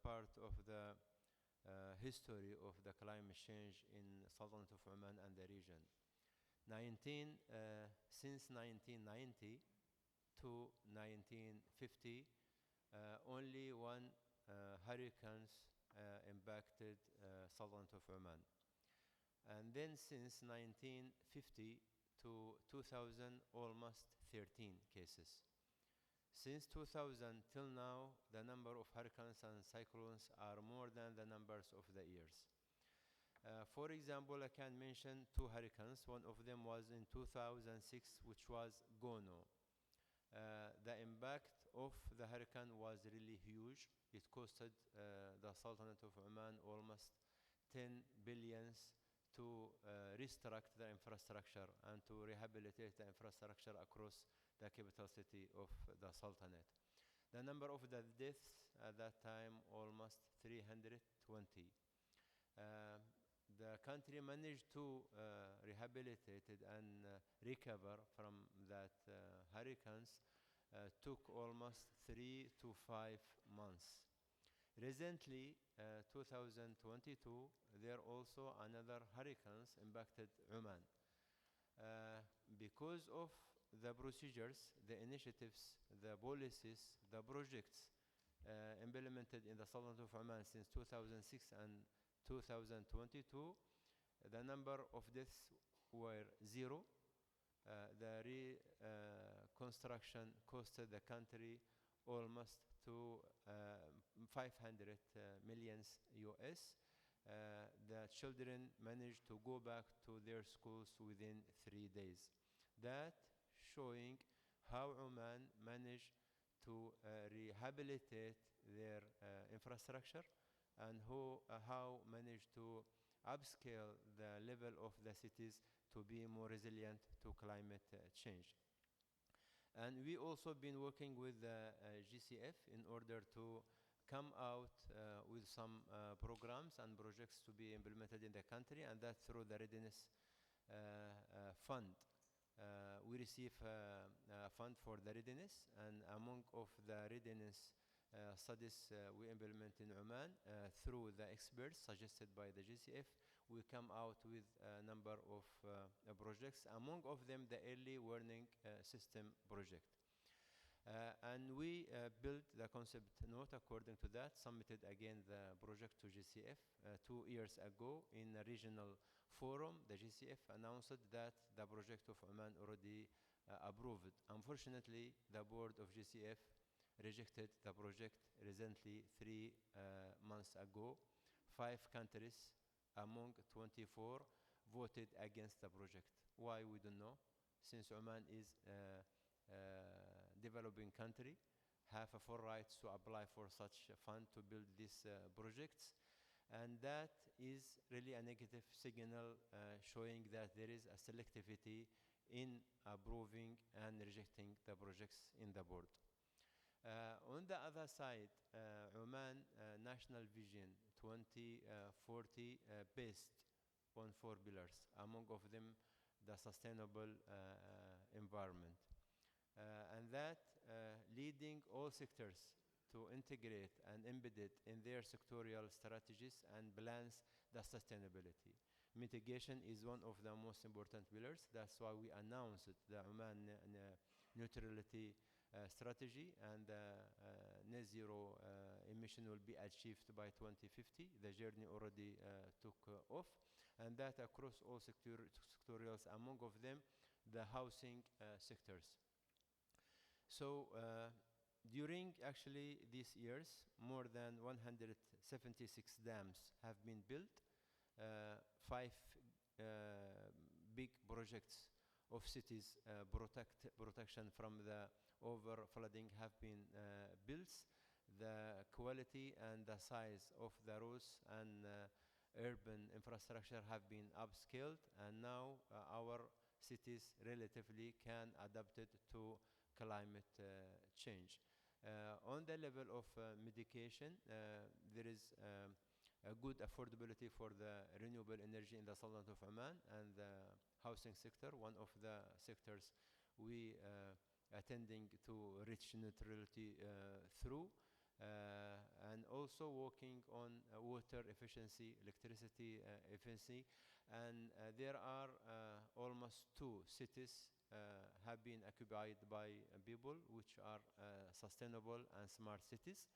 part of the history of the climate change in Sultanate of Oman and the region. Since 1990 to 1950, only one hurricanes impacted Sultanate of Oman. And then since 1950 to 2000, almost 13 cases. Since 2000 till now, the number of hurricanes and cyclones are more than the numbers of the years. For example, I can mention two hurricanes. One of them was in 2006, which was Gono. The impact of the hurricane was really huge. It costed the Sultanate of Oman almost 10 billion to restructure the infrastructure and to rehabilitate the infrastructure across the capital city of the Sultanate. The number of the deaths at that time, almost 320. The country managed to rehabilitate it and recover from that hurricanes took almost 3 to 5 months. Recently, 2022, there also another hurricanes impacted Oman. Because of the procedures, the initiatives, the policies, the projects implemented in the Sultanate of Oman since 2006 and 2022, the number of deaths were 0. The reconstruction costed the country almost to 500 million US. The children managed to go back to their schools within 3 days. That showing how Oman managed to rehabilitate their infrastructure and how managed to upscale the level of the cities to be more resilient to climate change. And we also been working with the GCF in order to come out with some programs and projects to be implemented in the country, and that's through the readiness fund. We receive a fund for the readiness, and among of the readiness studies we implement in Oman through the experts suggested by the GCF. We come out with a number of projects, among of them the early warning system project. And we built the concept note according to that, submitted again the project to GCF 2 years ago in a regional forum. The GCF announced that the project of Oman already approved. Unfortunately, the board of GCF rejected the project recently 3 months ago. 5 countries among 24 voted against the project. Why, we don't know, since Oman is developing country, have a full rights to apply for such a fund to build these projects. And that is really a negative signal showing that there is a selectivity in approving and rejecting the projects in the board. On the other side, Oman National Vision 2040 based on 4 pillars, among of them the sustainable environment. And that leading all sectors to integrate and embed it in their sectorial strategies and plans the sustainability. Mitigation is one of the most important pillars. That's why we announced the Oman neutrality strategy, and net zero emission will be achieved by 2050. The journey already took off, and that across all sectorials, among of them the housing sectors. So during actually these years, more than 176 dams have been built. 5 big projects of cities protection from the over flooding have been built. The quality and the size of the roads and urban infrastructure have been upscaled, and now our cities relatively can adapt it to climate change. On the level of mitigation, there is a good affordability for the renewable energy in the Sultanate of Oman and the housing sector, one of the sectors we attending to reach neutrality through, and also working on water efficiency, electricity efficiency, and there are almost 2 cities have been occupied by people which are sustainable and smart cities.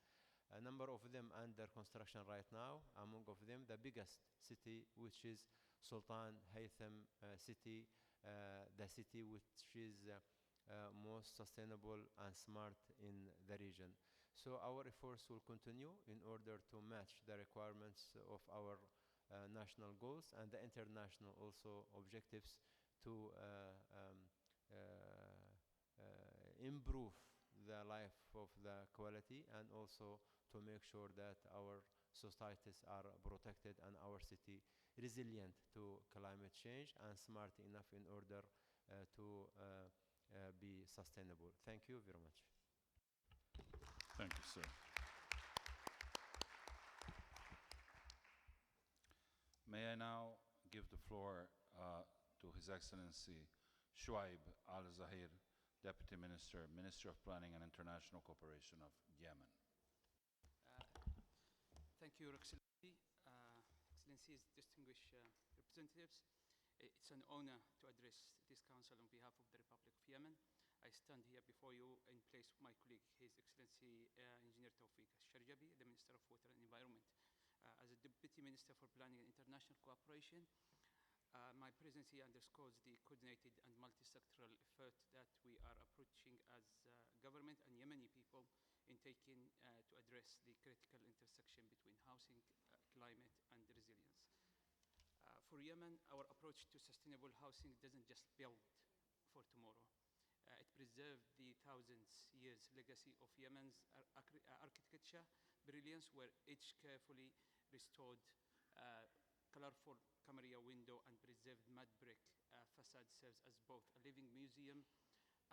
A number of them under construction right now, among of them the biggest city, which is Sultan Haytham city, the city which is most sustainable and smart in the region. So our efforts will continue in order to match the requirements of our national goals and the international also objectives to improve the life of the quality, and also to make sure that our societies are protected and our city resilient to climate change and smart enough in order to be sustainable. Thank you very much. Thank you, sir. May I now give the floor to His Excellency Shuaib Al-Zahir, Deputy Minister, Ministry of Planning and International Cooperation of Yemen. Thank you, Your Excellency. Excellencies, distinguished representatives, it's an honor to address this council on behalf of the Republic of Yemen. I stand here before you in place of my colleague, His Excellency Engineer Tawfiq Al-Sharjabi, the Minister of Water and Environment. As a Deputy Minister for Planning and International Cooperation, my presence here underscores the coordinated and multi-sectoral effort that we are approaching as government and Yemeni people in taking to address the critical intersection between housing, climate, and resilience. For Yemen, our approach to sustainable housing doesn't just build for tomorrow. It preserves the thousands years legacy of Yemen's architecture brilliance, where each carefully restored colorful Camarilla window and preserved mud brick facade serves as both a living museum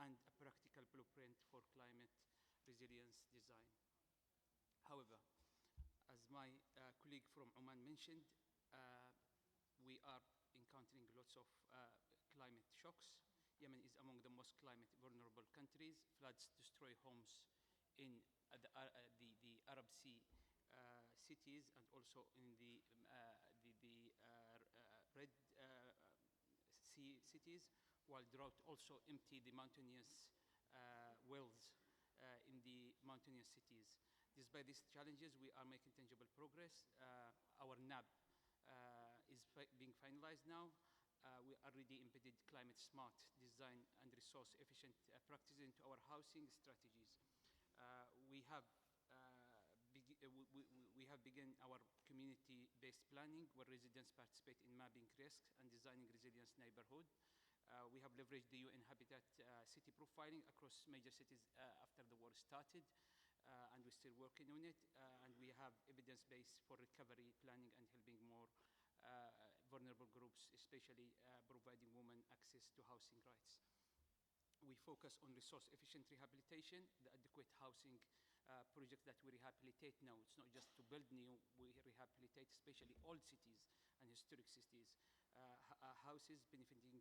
and a practical blueprint for climate resilience design. However, as my colleague from Oman mentioned, we are encountering lots of climate shocks. Yemen is among the most climate vulnerable countries. Floods destroy homes in the Arab Sea cities, and also in the Red Sea cities, while drought also empty the mountainous wells in the mountainous cities. Despite these challenges, we are making tangible progress. Our NAB is being finalized now. We already embedded climate-smart design and resource-efficient practices into our housing strategies. We have begun our community-based planning, where residents participate in mapping risks and designing resilience neighborhood. We have leveraged the UN Habitat city profiling across major cities after the war started, and we're still working on it. And we have evidence base for recovery planning and helping more vulnerable groups, especially providing women access to housing rights. We focus on resource-efficient rehabilitation, the adequate housing projects that we rehabilitate now. It's not just to build new, we rehabilitate especially old cities and historic cities. Houses benefiting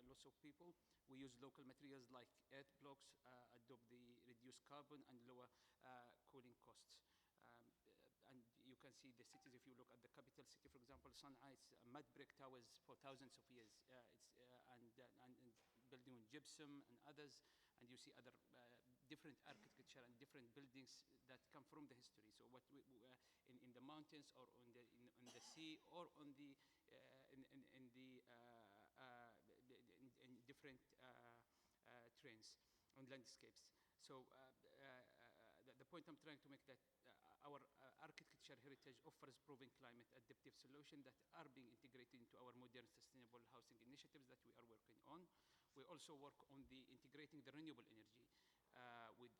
lots of people. We use local materials like earth blocks, adopt the reduced carbon and lower cooling costs. And you can see the cities, if you look at the capital city, for example, Sana'a, it's mud brick towers for thousands of years, and building on gypsum and others, and you see other different architecture and different buildings that come from the history. So what in the mountains or on the sea or on the in different terrains on landscapes. So the point I'm trying to make that our architecture heritage offers proven climate adaptive solutions that are being integrated into our modern sustainable housing initiatives that we are working on. We also work on the integrating the renewable energy with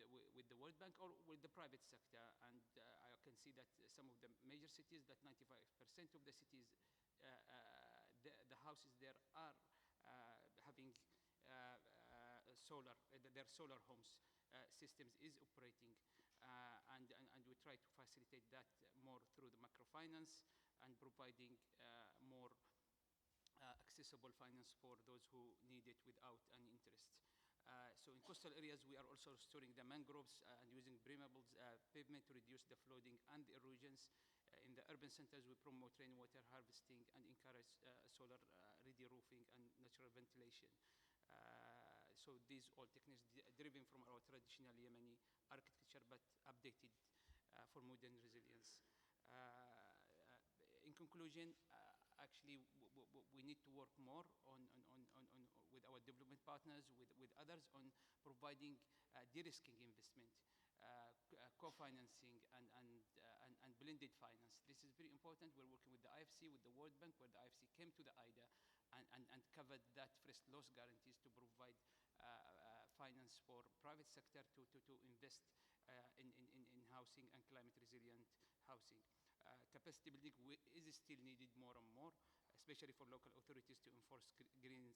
the World Bank or with the private sector. And I can see that some of the major cities, that 95% of the cities, the houses there are having solar, their solar homes systems is operating, and we try to facilitate that more through the microfinance and providing more accessible finance for those who need it without any interest. So in coastal areas, we are also restoring the mangroves and using permeables pavement to reduce the flooding and the erosions. In the urban centers, we promote rainwater harvesting and encourage solar-ready roofing and natural ventilation. So these all techniques driven from our traditional Yemeni architecture, but updated for modern resilience. In conclusion, actually, we need to work more on with our development partners, with others, on providing de-risking investment, co-financing, and blended finance. This is very important. We're working with the IFC, with the World Bank, where the IFC came to the IDA and covered that first loss guarantees to provide finance for private sector to invest in housing and climate resilient housing. Capacity building is still needed more and more, especially for local authorities to enforce green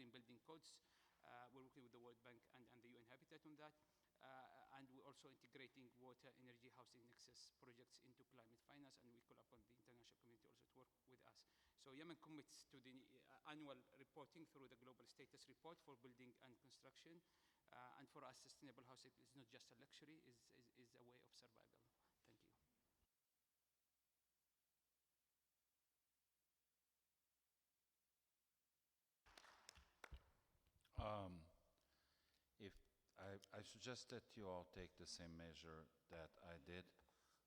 building codes. We're working with the World Bank and the UN Habitat on that. And we're also integrating water, energy, housing nexus projects into climate finance, and we call upon the international community also to work with us. So Yemen commits to the annual reporting through the Global Status Report for building and construction. And for us, sustainable housing is not just a luxury, is a way of survival. Thank you. If I suggest that you all take the same measure that I did,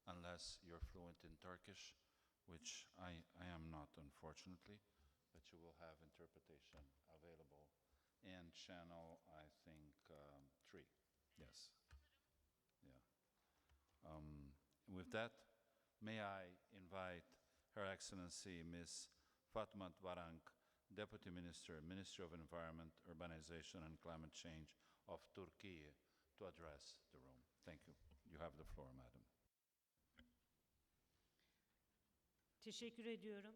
unless you're fluent in Turkish, which I am not, unfortunately, but you will have interpretation available in channel, I think, 3. Yes. Yeah. With that, may I invite Her Excellency Ms. Fatma Varank, Deputy Minister, Ministry of Environment, Urbanization and Climate Change of Turkey, to address the room. Thank you. You have the floor, Madam. Teşekkür ediyorum.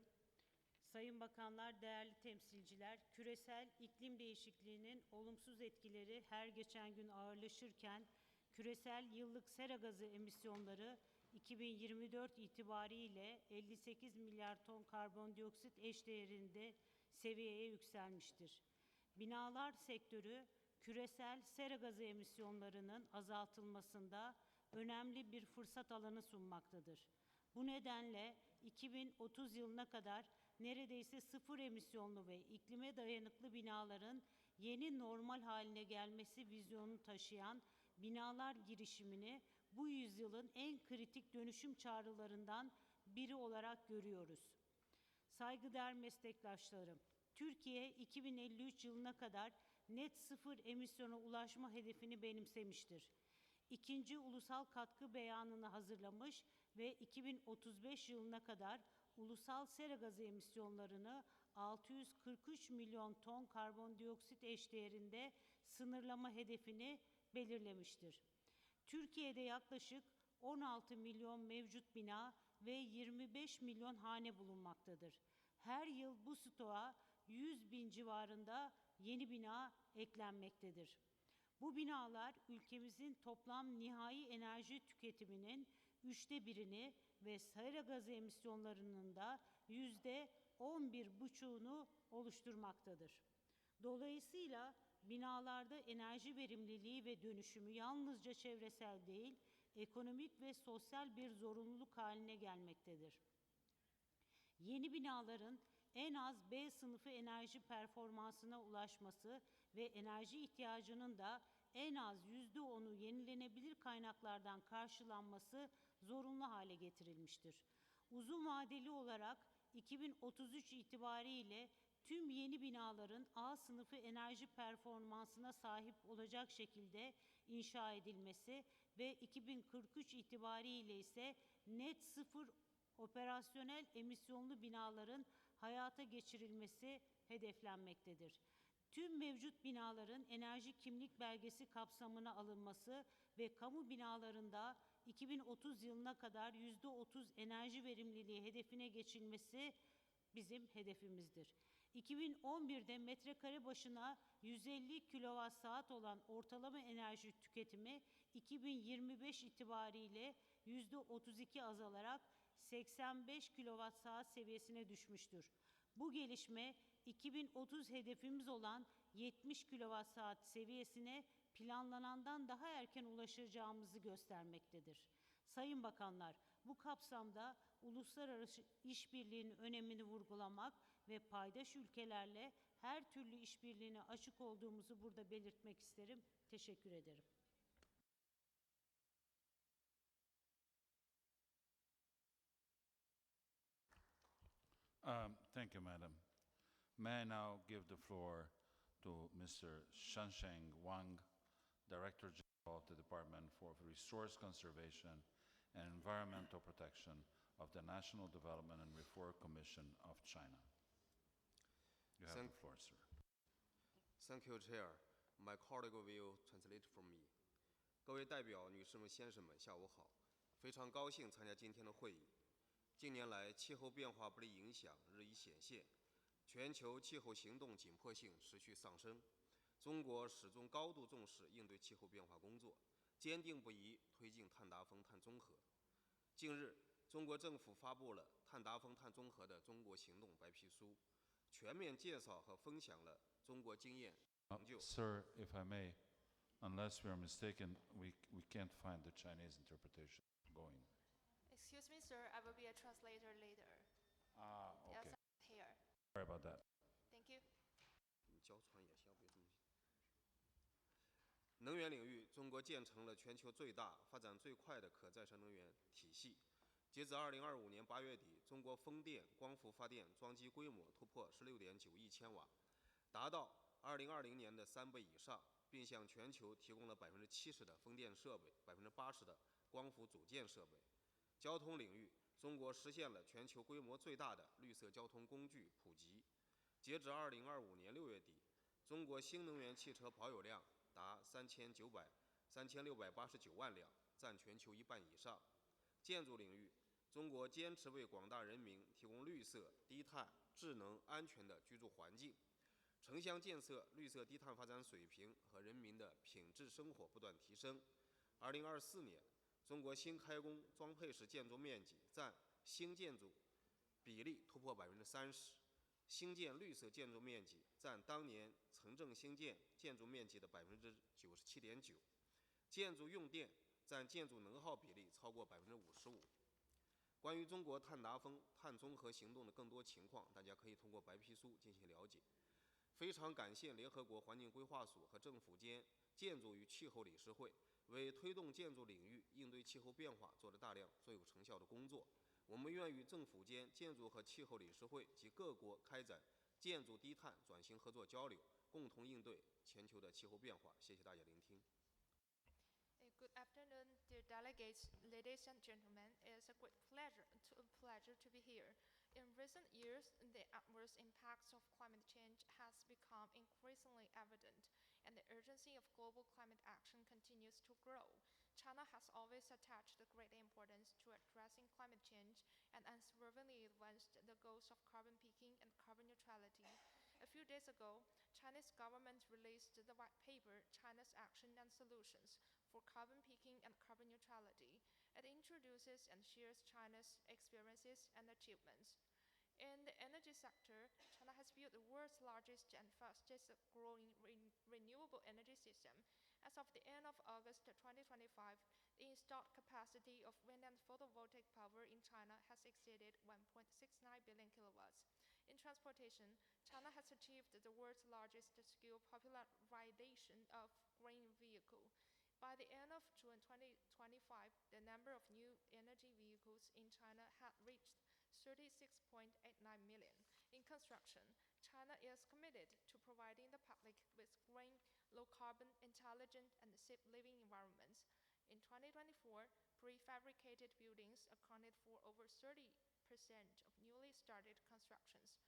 Sayın Bakanlar, değerli temsilciler, küresel iklim değişikliğinin olumsuz etkileri her geçen gün ağırlaşırken, küresel yıllık sera gazı emisyonları 2024 itibariyle 58 milyar ton karbondioksit eşdeğerinde seviyeye yükselmiştir. Binalar sektörü, küresel sera gazı emisyonlarının azaltılmasında önemli bir fırsat alanı sunmaktadır. Bu nedenle 2030 yılına kadar neredeyse sıfır emisyonlu ve iklime dayanıklı binaların yeni normal haline gelmesi vizyonunu taşıyan binalar girişimini bu yüzyılın en kritik dönüşüm çağrılarından biri olarak görüyoruz. Saygıdeğer meslektaşlarım, Türkiye 2053 yılına kadar net sıfır emisyona ulaşma hedefini benimsemiştir. İkinci ulusal katkı beyanını hazırlamış ve 2035 yılına kadar ulusal sera gazı emisyonlarını 643 milyon ton karbondioksit eşdeğerinde sınırlama hedefini belirlemiştir. Türkiye'de yaklaşık 16 milyon mevcut bina ve 25 milyon hane bulunmaktadır. Her yıl bu stoğa 100 bin civarında yeni bina eklenmektedir. Bu binalar ülkemizin toplam nihai enerji tüketiminin 1/3'ünü ve sera gazı emisyonlarının da %11,5'unu oluşturmaktadır. Dolayısıyla binalarda enerji verimliliği ve dönüşümü yalnızca çevresel değil, ekonomik ve sosyal bir zorunluluk haline gelmektedir. Yeni binaların en az B sınıfı enerji performansına ulaşması ve enerji ihtiyacının da en az %10'u yenilenebilir kaynaklardan karşılanması zorunlu hale getirilmiştir. Uzun vadeli olarak 2033 itibariyle tüm yeni binaların A sınıfı enerji performansına sahip olacak şekilde inşa edilmesi ve 2043 itibariyle ise net sıfır operasyonel emisyonlu binaların hayata geçirilmesi hedeflenmektedir. Tüm mevcut binaların enerji kimlik belgesi kapsamına alınması ve kamu binalarında 2030 yılına kadar %30 enerji verimliliği hedefine geçilmesi bizim hedefimizdir. 2011'de metrekare başına 150 kWh olan ortalama enerji tüketimi 2025 itibariyle %32 azalarak 85 kWh seviyesine düşmüştür. Bu gelişme 2030 hedefimiz olan 70 kWh seviyesine planlanandan daha erken ulaşacağımızı göstermektedir. Sayın Bakanlar, bu kapsamda uluslararası işbirliğinin önemini vurgulamak ve paydaş ülkelerle her türlü işbirliğine açık olduğumuzu burada belirtmek isterim. Teşekkür ederim. Thank you, Madam. May I now give the floor to Mr. Shansheng Wang, Director General of the Department for Resource Conservation and Environmental Protection of the National Development and Reform Commission of China. You have the floor, sir. Thank you, Chair. My colleague will translate for me. 各位代表、女士们、先生们，下午好！非常高兴参加今天的会议。近年来，气候变化不利影响日益显现，全球气候行动紧迫性持续上升。中国始终高度重视应对气候变化工作，坚定不移推进碳达峰、碳中和。近日，中国政府发布了碳达峰、碳中和的中国行动白皮书，全面介绍和分享了中国经验成就。Sir, if I may, unless we are mistaken, we can't find the Chinese interpretation going. Excuse me, sir. I will be a translator later. Okay. Yes, I'm here. Sorry about that. Thank you. 能源领域，中国建成了全球最大、发展最快的可再生能源体系。截至2025年8月底，中国风电、光伏发电装机规模突破16.9亿千瓦，达到2020年的3倍以上，并向全球提供了70%的风电设备、80%的光伏组件设备。交通领域，中国实现了全球规模最大的绿色交通工具普及。截至2025年6月底，中国新能源汽车保有量达3689万辆，占全球1半以上。建筑领域，中国坚持为广大人民提供绿色、低碳、智能、安全的居住环境。城乡建设绿色低碳发展水平和人民的品质生活不断提升。2024年，中国新开工装配式建筑面积占新建筑比例突破30%，新建绿色建筑面积占当年城镇新建建筑面积的97.9%，建筑用电占建筑能耗比例超过55%。关于中国碳达峰、碳中和行动的更多情况，大家可以通过白皮书进行了解。非常感谢联合国环境规划署和政府间建筑与气候理事会为推动建筑领域应对气候变化做了大量最有成效的工作。我们愿与政府间建筑和气候理事会及各国开展建筑低碳转型合作交流，共同应对全球的气候变化。谢谢大家聆听。Good afternoon, dear delegates, ladies and gentlemen. It is a great pleasure to be here. In recent years, the adverse impacts of climate change has become increasingly evident, and the urgency of global climate action continues to grow. China has always attached great importance to addressing climate change and unswervingly advanced the goals of carbon peaking and carbon neutrality. A few days ago, Chinese government released the white paper, China's Action and Solutions for Carbon Peaking and Carbon Neutrality. It introduces and shares China's experiences and achievements. In the energy sector, China has built the world's largest and fastest growing renewable energy system. As of the end of August 2025, the installed capacity of wind and photovoltaic power in China has exceeded 1.69 billion kilowatts. In transportation, China has achieved the world's largest scale popularization of green vehicle. By the end of June 2025, the number of new energy vehicles in China had reached 36.89 million. In construction, China is committed to providing the public with green, low-carbon, intelligent, and safe living environments. In 2024, prefabricated buildings accounted for over 30% of newly started constructions.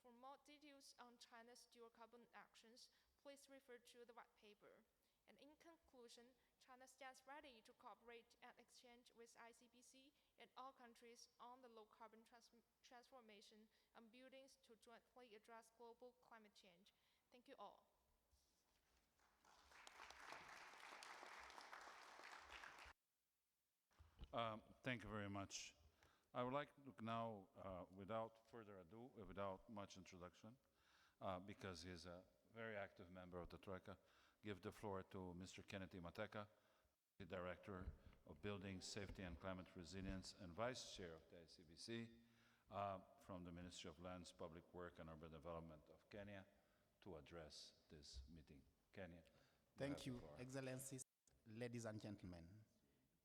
For more details on China's dual carbon actions, please refer to the white paper. And in conclusion, China stands ready to cooperate and exchange with ICBC and all countries on the low-carbon transformation and buildings to jointly address global climate change. Thank you all. Thank you very much. I would like to now, without further ado, without much introduction, because he's a very active member of the Troika, give the floor to Mr. Kennedy Mateka, the Director of Building Safety and Climate Resilience and Vice Chair of the ICBC, from the Ministry of Lands, Public Work and Urban Development of Kenya, to address this meeting. Kenya. Thank you, Excellencies, ladies and gentlemen.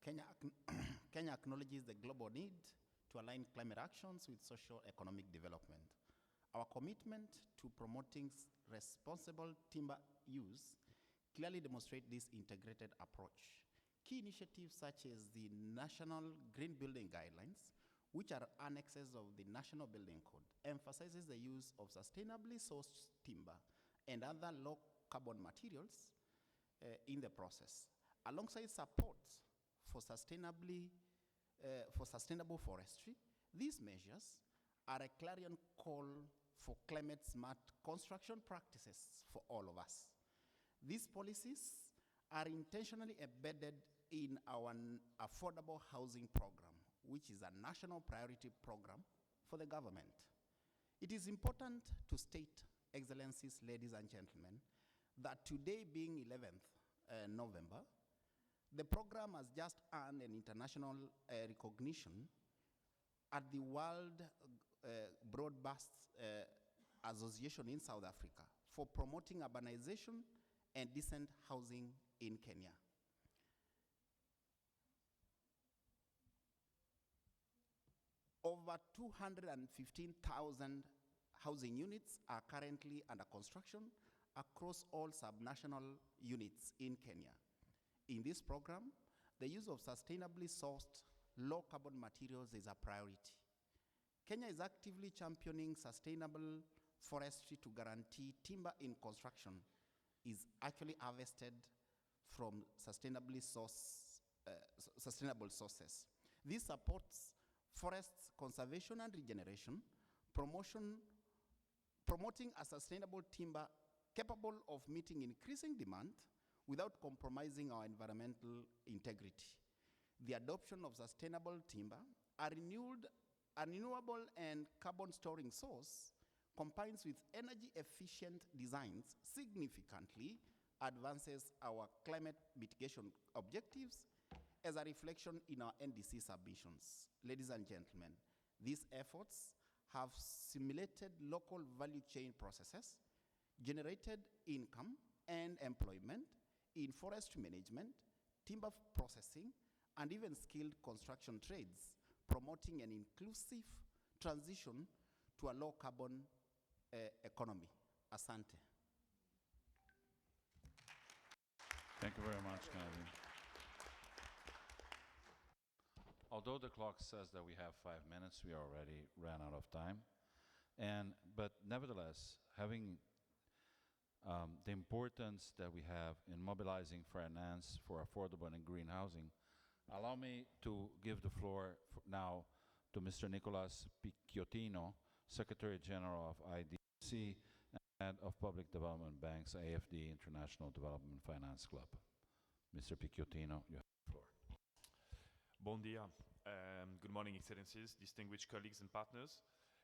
Kenya acknowledges the global need to align climate actions with socio-economic development. Our commitment to promoting responsible timber use clearly demonstrate this integrated approach. Key initiatives such as the National Green Building Guidelines, which are annexes of the National Building Code, emphasizes the use of sustainably sourced timber and other low-carbon materials in the process, alongside support for sustainable forestry. These measures are a clarion call for climate-smart construction practices for all of us. These policies are intentionally embedded in our affordable housing program, which is a national priority program for the government. It is important to state, Excellencies, ladies and gentlemen, that today being 11th November, the program has just earned an international recognition at the World Broadcast Association in South Africa for promoting urbanization and decent housing in Kenya. Over 215,000 housing units are currently under construction across all subnational units in Kenya. In this program, the use of sustainably sourced low-carbon materials is a priority. Kenya is actively championing sustainable forestry to guarantee timber in construction is actually harvested from sustainable sources. This supports forest conservation and regeneration, promoting a sustainable timber capable of meeting increasing demand without compromising our environmental integrity. The adoption of sustainable timber, a renewable and carbon storing source, combines with energy efficient designs, significantly advances our climate mitigation objectives as a reflection in our NDC submissions. Ladies and gentlemen, these efforts have simulated local value chain processes, generated income and employment in forest management, timber processing, and even skilled construction trades, promoting an inclusive transition to a low-carbon economy. Asante. Thank you very much, Kennedy. Although the clock says that we have 5 minutes, we already ran out of time. But nevertheless, having the importance that we have in mobilizing finance for affordable and green housing, allow me to give the floor now to Mr. Nicolas Picciotino, Secretary General of IDC and Head of Public Development Bank's AFD International Development Finance Club. Mr. Picciotino, you have the floor. Bon dia. Good morning, Excellencies, distinguished colleagues and partners.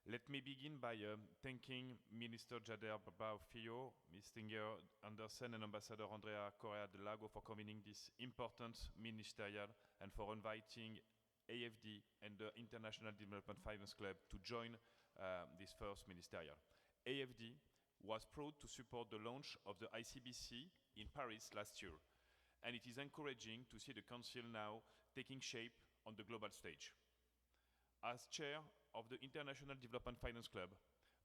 Let me begin by thanking Minister Jader Babao-Filho, Ms. Stinger Anderson, and Ambassador Andrea Correa de Lago for convening this important ministerial and for inviting AFD and the International Development Finance Club to join this first ministerial. AFD was proud to support the launch of the ICBC in Paris last year, and it is encouraging to see the Council now taking shape on the global stage. As chair of the International Development Finance Club,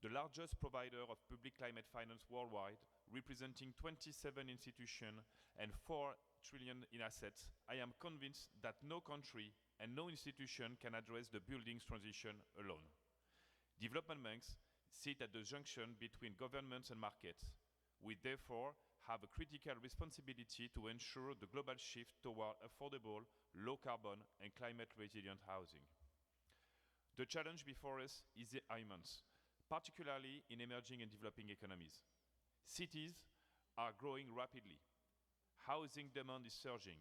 the largest provider of public climate finance worldwide, representing 27 institutions and 4 trillion in assets, I am convinced that no country and no institution can address the building's transition alone. Development banks sit at the junction between governments and markets. We therefore have a critical responsibility to ensure the global shift toward affordable, low-carbon and climate-resilient housing. The challenge before us is immense, particularly in emerging and developing economies. Cities are growing rapidly. Housing demand is surging.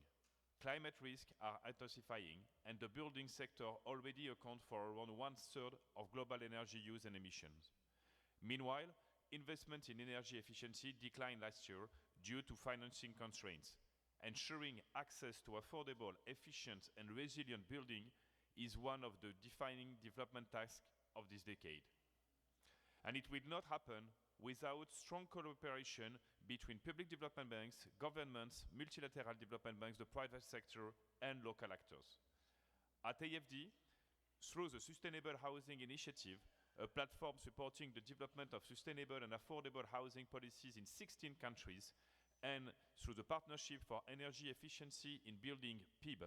Climate risks are intensifying, and the building sector already accounts for around 1/3 of global energy use and emissions. Meanwhile, investment in energy efficiency declined last year due to financing constraints. Ensuring access to affordable, efficient, and resilient building is one of the defining development tasks of this decade. And it will not happen without strong cooperation between public development banks, governments, multilateral development banks, the private sector, and local actors. At AFD, through the Sustainable Housing Initiative, a platform supporting the development of sustainable and affordable housing policies in 16 countries, and through the Partnership for Energy Efficiency in Building, PIB,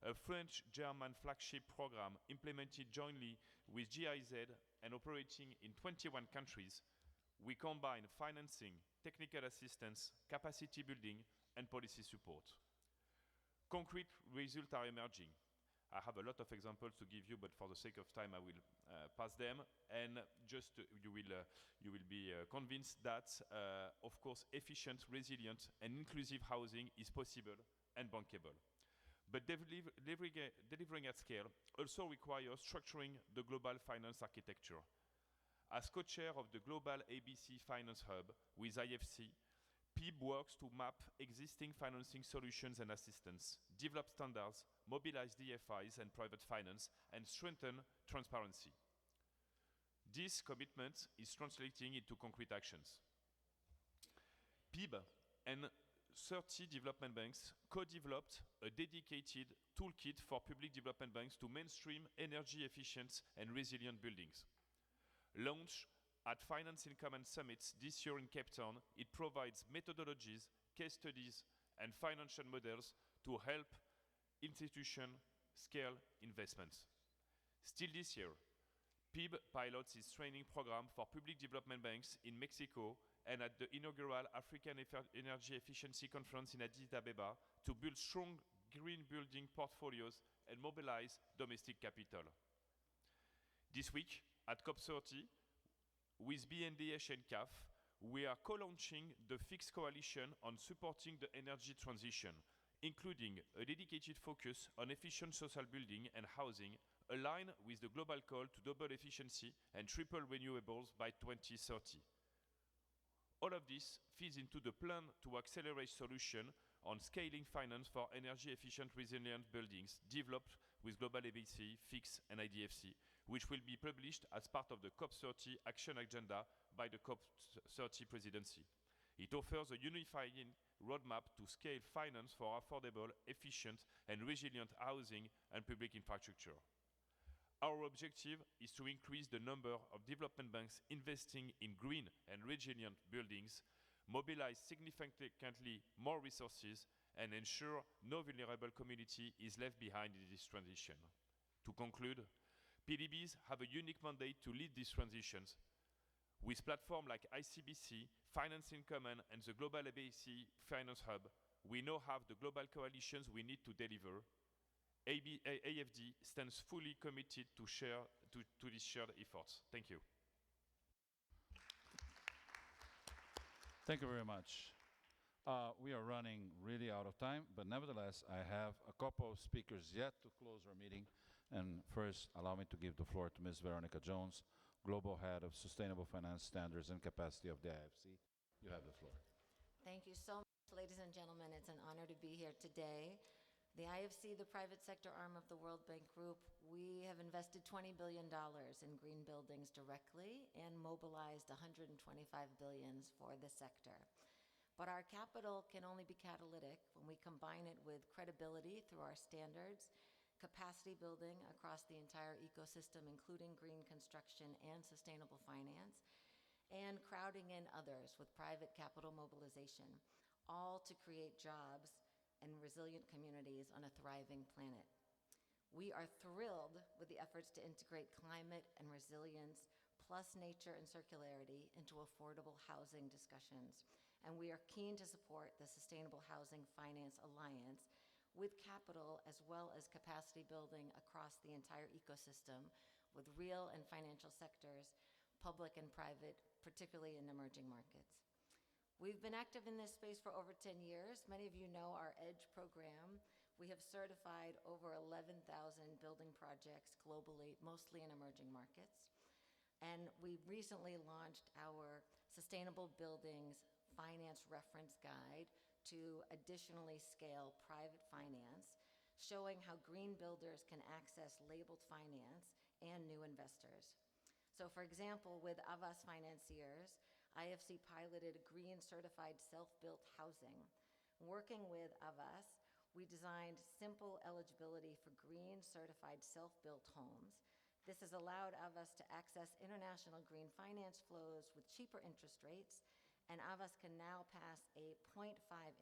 a French-German flagship program implemented jointly with GIZ and operating in 21 countries, we combine financing, technical assistance, capacity building, and policy support. Concrete results are emerging. I have a lot of examples to give you, but for the sake of time, I will pass them. And just you will be convinced that, of course, efficient, resilient, and inclusive housing is possible and bankable. But delivering at scale also requires structuring the global finance architecture. As co-chair of the GlobalABC Finance Hub with IFC, PIB works to map existing financing solutions and assistance, develop standards, mobilize DFIs and private finance, and strengthen transparency. This commitment is translating into concrete actions. PIB and 30 development banks co-developed a dedicated toolkit for public development banks to mainstream energy efficient and resilient buildings. Launched at Finance in Common Summits this year in Cape Town, it provides methodologies, case studies, and financial models to help institutions scale investments. Still this year, PIB pilots its training program for public development banks in Mexico and at the inaugural African Energy Efficiency Conference in Addis Ababa to build strong green building portfolios and mobilize domestic capital. This week, at COP30, with BNDES and CAF, we are co-launching the Fixed Coalition on supporting the energy transition, including a dedicated focus on efficient social building and housing, aligned with the global call to double efficiency and triple renewables by 2030. All of this feeds into the plan to accelerate solutions on scaling finance for energy-efficient resilient buildings developed with GlobalABC, FIX, and IDFC, which will be published as part of the COP30 action agenda by the COP30 presidency. It offers a unifying roadmap to scale finance for affordable, efficient, and resilient housing and public infrastructure. Our objective is to increase the number of development banks investing in green and resilient buildings, mobilize significantly more resources, and ensure no vulnerable community is left behind in this transition. To conclude, PDBs have a unique mandate to lead these transitions. With platforms like ICBC, Finance in Common, and the GlobalABC Finance Hub, we now have the global coalitions we need to deliver. AFD stands fully committed to these shared efforts. Thank you. Thank you very much. We are running really out of time, but nevertheless, I have a couple of speakers yet to close our meeting. And first, allow me to give the floor to Ms. Veronica Jones, Global Head of Sustainable Finance Standards and Capacity of the IFC. You have the floor. Thank you so much, ladies and gentlemen. It's an honor to be here today. The IFC, the private sector arm of the World Bank Group, we have invested $20 billion in green buildings directly and mobilized $125 billion for the sector. But our capital can only be catalytic when we combine it with credibility through our standards, capacity building across the entire ecosystem, including green construction and sustainable finance, and crowding in others with private capital mobilization, all to create jobs and resilient communities on a thriving planet. We are thrilled with the efforts to integrate climate and resilience plus nature and circularity into affordable housing discussions. And we are keen to support the Sustainable Housing Finance Alliance with capital as well as capacity building across the entire ecosystem with real and financial sectors, public and private, particularly in emerging markets. We've been active in this space for over 10 years. Many of you know our EDGE program. We have certified over 11,000 building projects globally, mostly in emerging markets. And we recently launched our Sustainable Buildings Finance Reference Guide to additionally scale private finance, showing how green builders can access labeled finance and new investors. So for example, with Avas Financiers, IFC piloted green certified self-built housing. Working with Avas, we designed simple eligibility for green certified self-built homes. This has allowed Avas to access international green finance flows with cheaper interest rates, and Avas can now pass a 0.5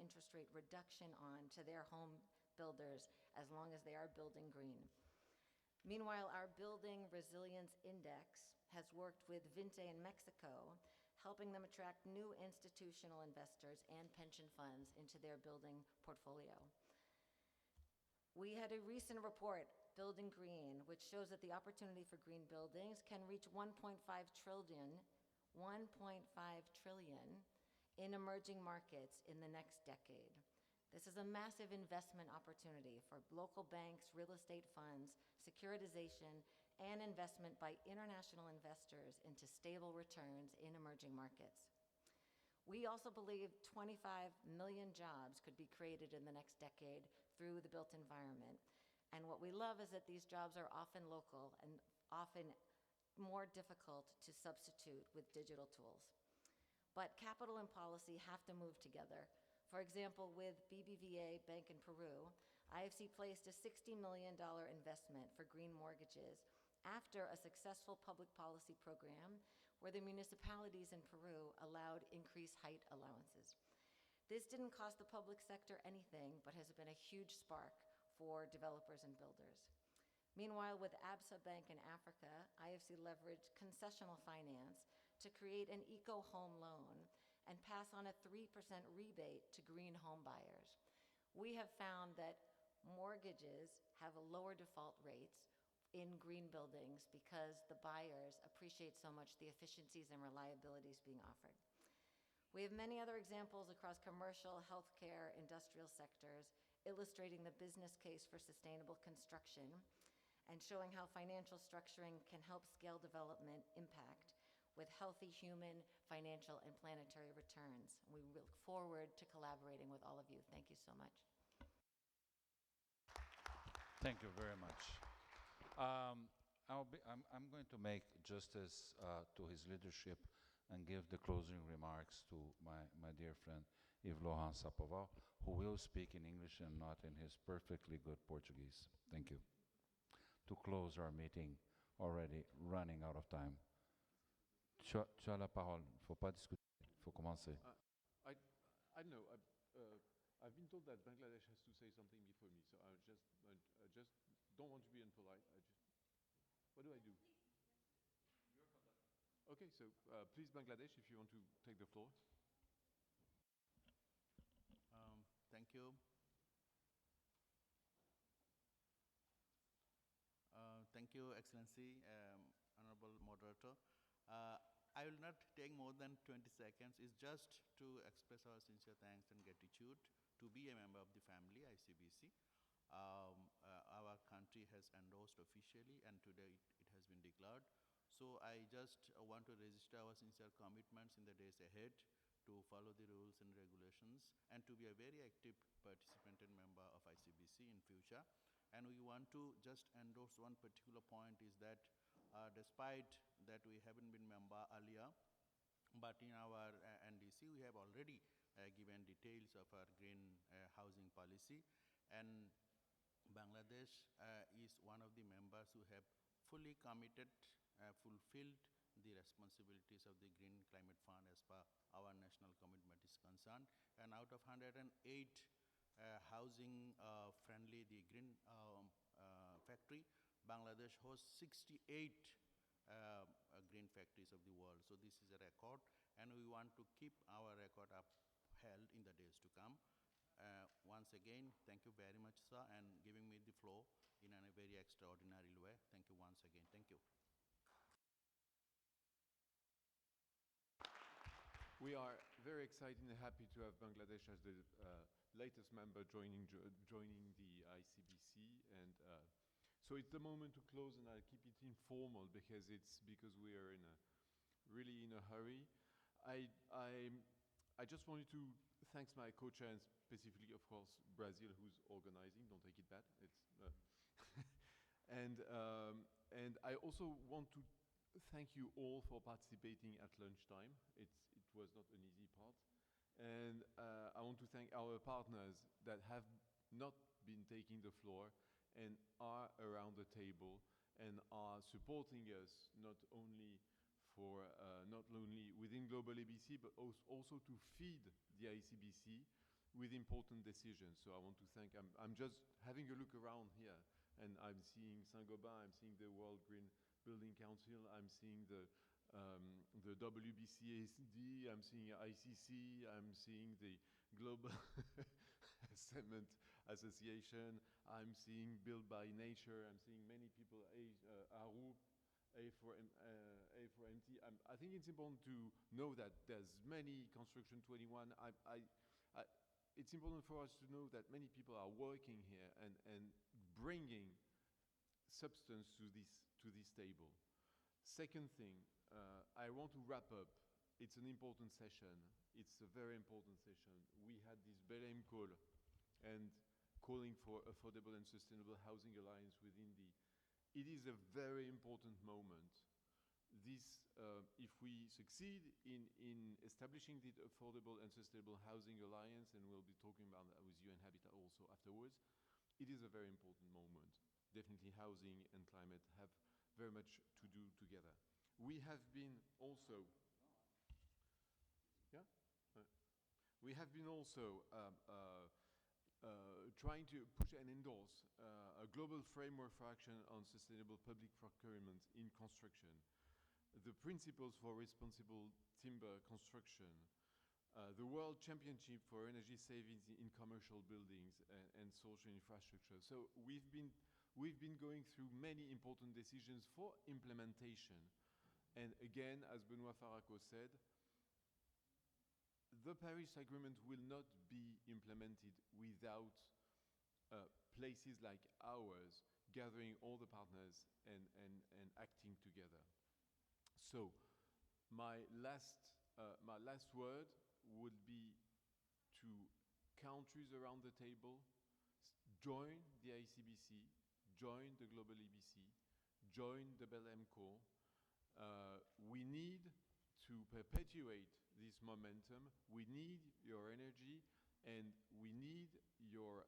interest rate reduction on to their home builders as long as they are building green. Meanwhile, our Building Resilience Index has worked with Vinte in Mexico, helping them attract new institutional investors and pension funds into their building portfolio. We had a recent report, Building Green, which shows that the opportunity for green buildings can reach 1.5 trillion in emerging markets in the next decade. This is a massive investment opportunity for local banks, real estate funds, securitization, and investment by international investors into stable returns in emerging markets. We also believe 25 million jobs could be created in the next decade through the built environment. And what we love is that these jobs are often local and often more difficult to substitute with digital tools. But capital and policy have to move together. For example, with BBVA Bank in Peru, IFC placed a $60 million investment for green mortgages after a successful public policy program where the municipalities in Peru allowed increased height allowances. This didn't cost the public sector anything, but has been a huge spark for developers and builders. Meanwhile, with ABSA Bank in Africa, IFC leveraged concessional finance to create an eco-home loan and pass on a 3% rebate to green home buyers. We have found that mortgages have a lower default rates in green buildings because the buyers appreciate so much the efficiencies and reliabilities being offered. We have many other examples across commercial, healthcare, industrial sectors, illustrating the business case for sustainable construction and showing how financial structuring can help scale development impact with healthy human, financial, and planetary returns. We look forward to collaborating with all of you. Thank you so much. Thank you very much. I'm going to make justice to his leadership and give the closing remarks to my dear friend Yves-Laurent Sapoval, who will speak in English and not in his perfectly good Portuguese. Thank you. To close our meeting, already running out of time. Tu as la parole. Il ne faut pas discuter. Il faut commencer. I don't know. I've been told that Bangladesh has to say something before me, so I just don't want to be impolite. What do I do? Okay, so please, Bangladesh, if you want to take the floor. Thank you. Thank you, Excellency, Honorable Moderator. I will not take more than 20 seconds. It's just to express our sincere thanks and gratitude to be a member of the family, ICBC. Our country has endorsed officially, and today it has been declared. So I just want to register our sincere commitments in the days ahead to follow the rules and regulations and to be a very active participant and member of ICBC in future. And we want to just endorse one particular point is that despite that we haven't been member earlier, but in our NDC we have already given details of our green housing policy, and Bangladesh is one of the members who have fully committed, fulfilled the responsibilities of the Green Climate Fund as per our national commitment is concerned. And out of 108 housing friendly, the green factory, Bangladesh hosts 68 green factories of the world. So this is a record, and we want to keep our record upheld in the days to come. Once again, thank you very much, sir, and giving me the floor in a very extraordinary way. Thank you once again. Thank you. We are very excited and happy to have Bangladesh as the latest member joining the ICBC, and so it's the moment to close, and I'll keep it informal because we are really in a hurry. I just wanted to thank my co-chair, and specifically, of course, Brazil, who's organizing. Don't take it bad. And I also want to thank you all for participating at lunchtime. It was not an easy part. And I want to thank our partners that have not been taking the floor and are around the table and are supporting us not only within GlobalABC, but also to feed the ICBC with important decisions. So I want to thank, I'm just having a look around here, and I'm seeing Saint-Gobain, I'm seeing the World Green Building Council, I'm seeing the WBCAD, I'm seeing ICC, I'm seeing the Global Cement Association, I'm seeing Build by Nature, I'm seeing many people, ARUP, A4MT. I think it's important to know that there's many Construction 21. It's important for us to know that many people are working here and bringing substance to this table. Second thing, I want to wrap up. It's an important session. It's a very important session. We had this Belém Call and calling for affordable and sustainable housing alliance within the. It is a very important moment. This, if we succeed in establishing the affordable and sustainable housing alliance, and we'll be talking about that with UN Habitat also afterwards, it is a very important moment. Definitely housing and climate have very much to do together. We have been also, we have been also trying to push and endorse a global framework for action on sustainable public procurement in construction, the principles for responsible timber construction, the World Championship for energy savings in commercial buildings and social infrastructure. So we've been going through many important decisions for implementation. And again, as Benoît Faraco said, the Paris Agreement will not be implemented without places like ours gathering all the partners and acting together. So My last word would be to countries around the table, join the ICBC, join the GlobalABC, join the Belém Call. We need to perpetuate this momentum. We need your energy, and we need your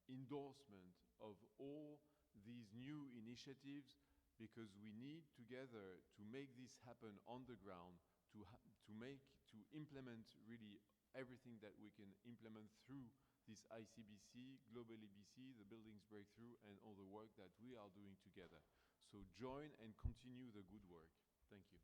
endorsement of all these new initiatives, because we need together to make this happen on the ground, to implement really everything that we can implement through this ICBC, GlobalABC, the Buildings Breakthrough, and all the work that we are doing together. So join and continue the good work. Thank you.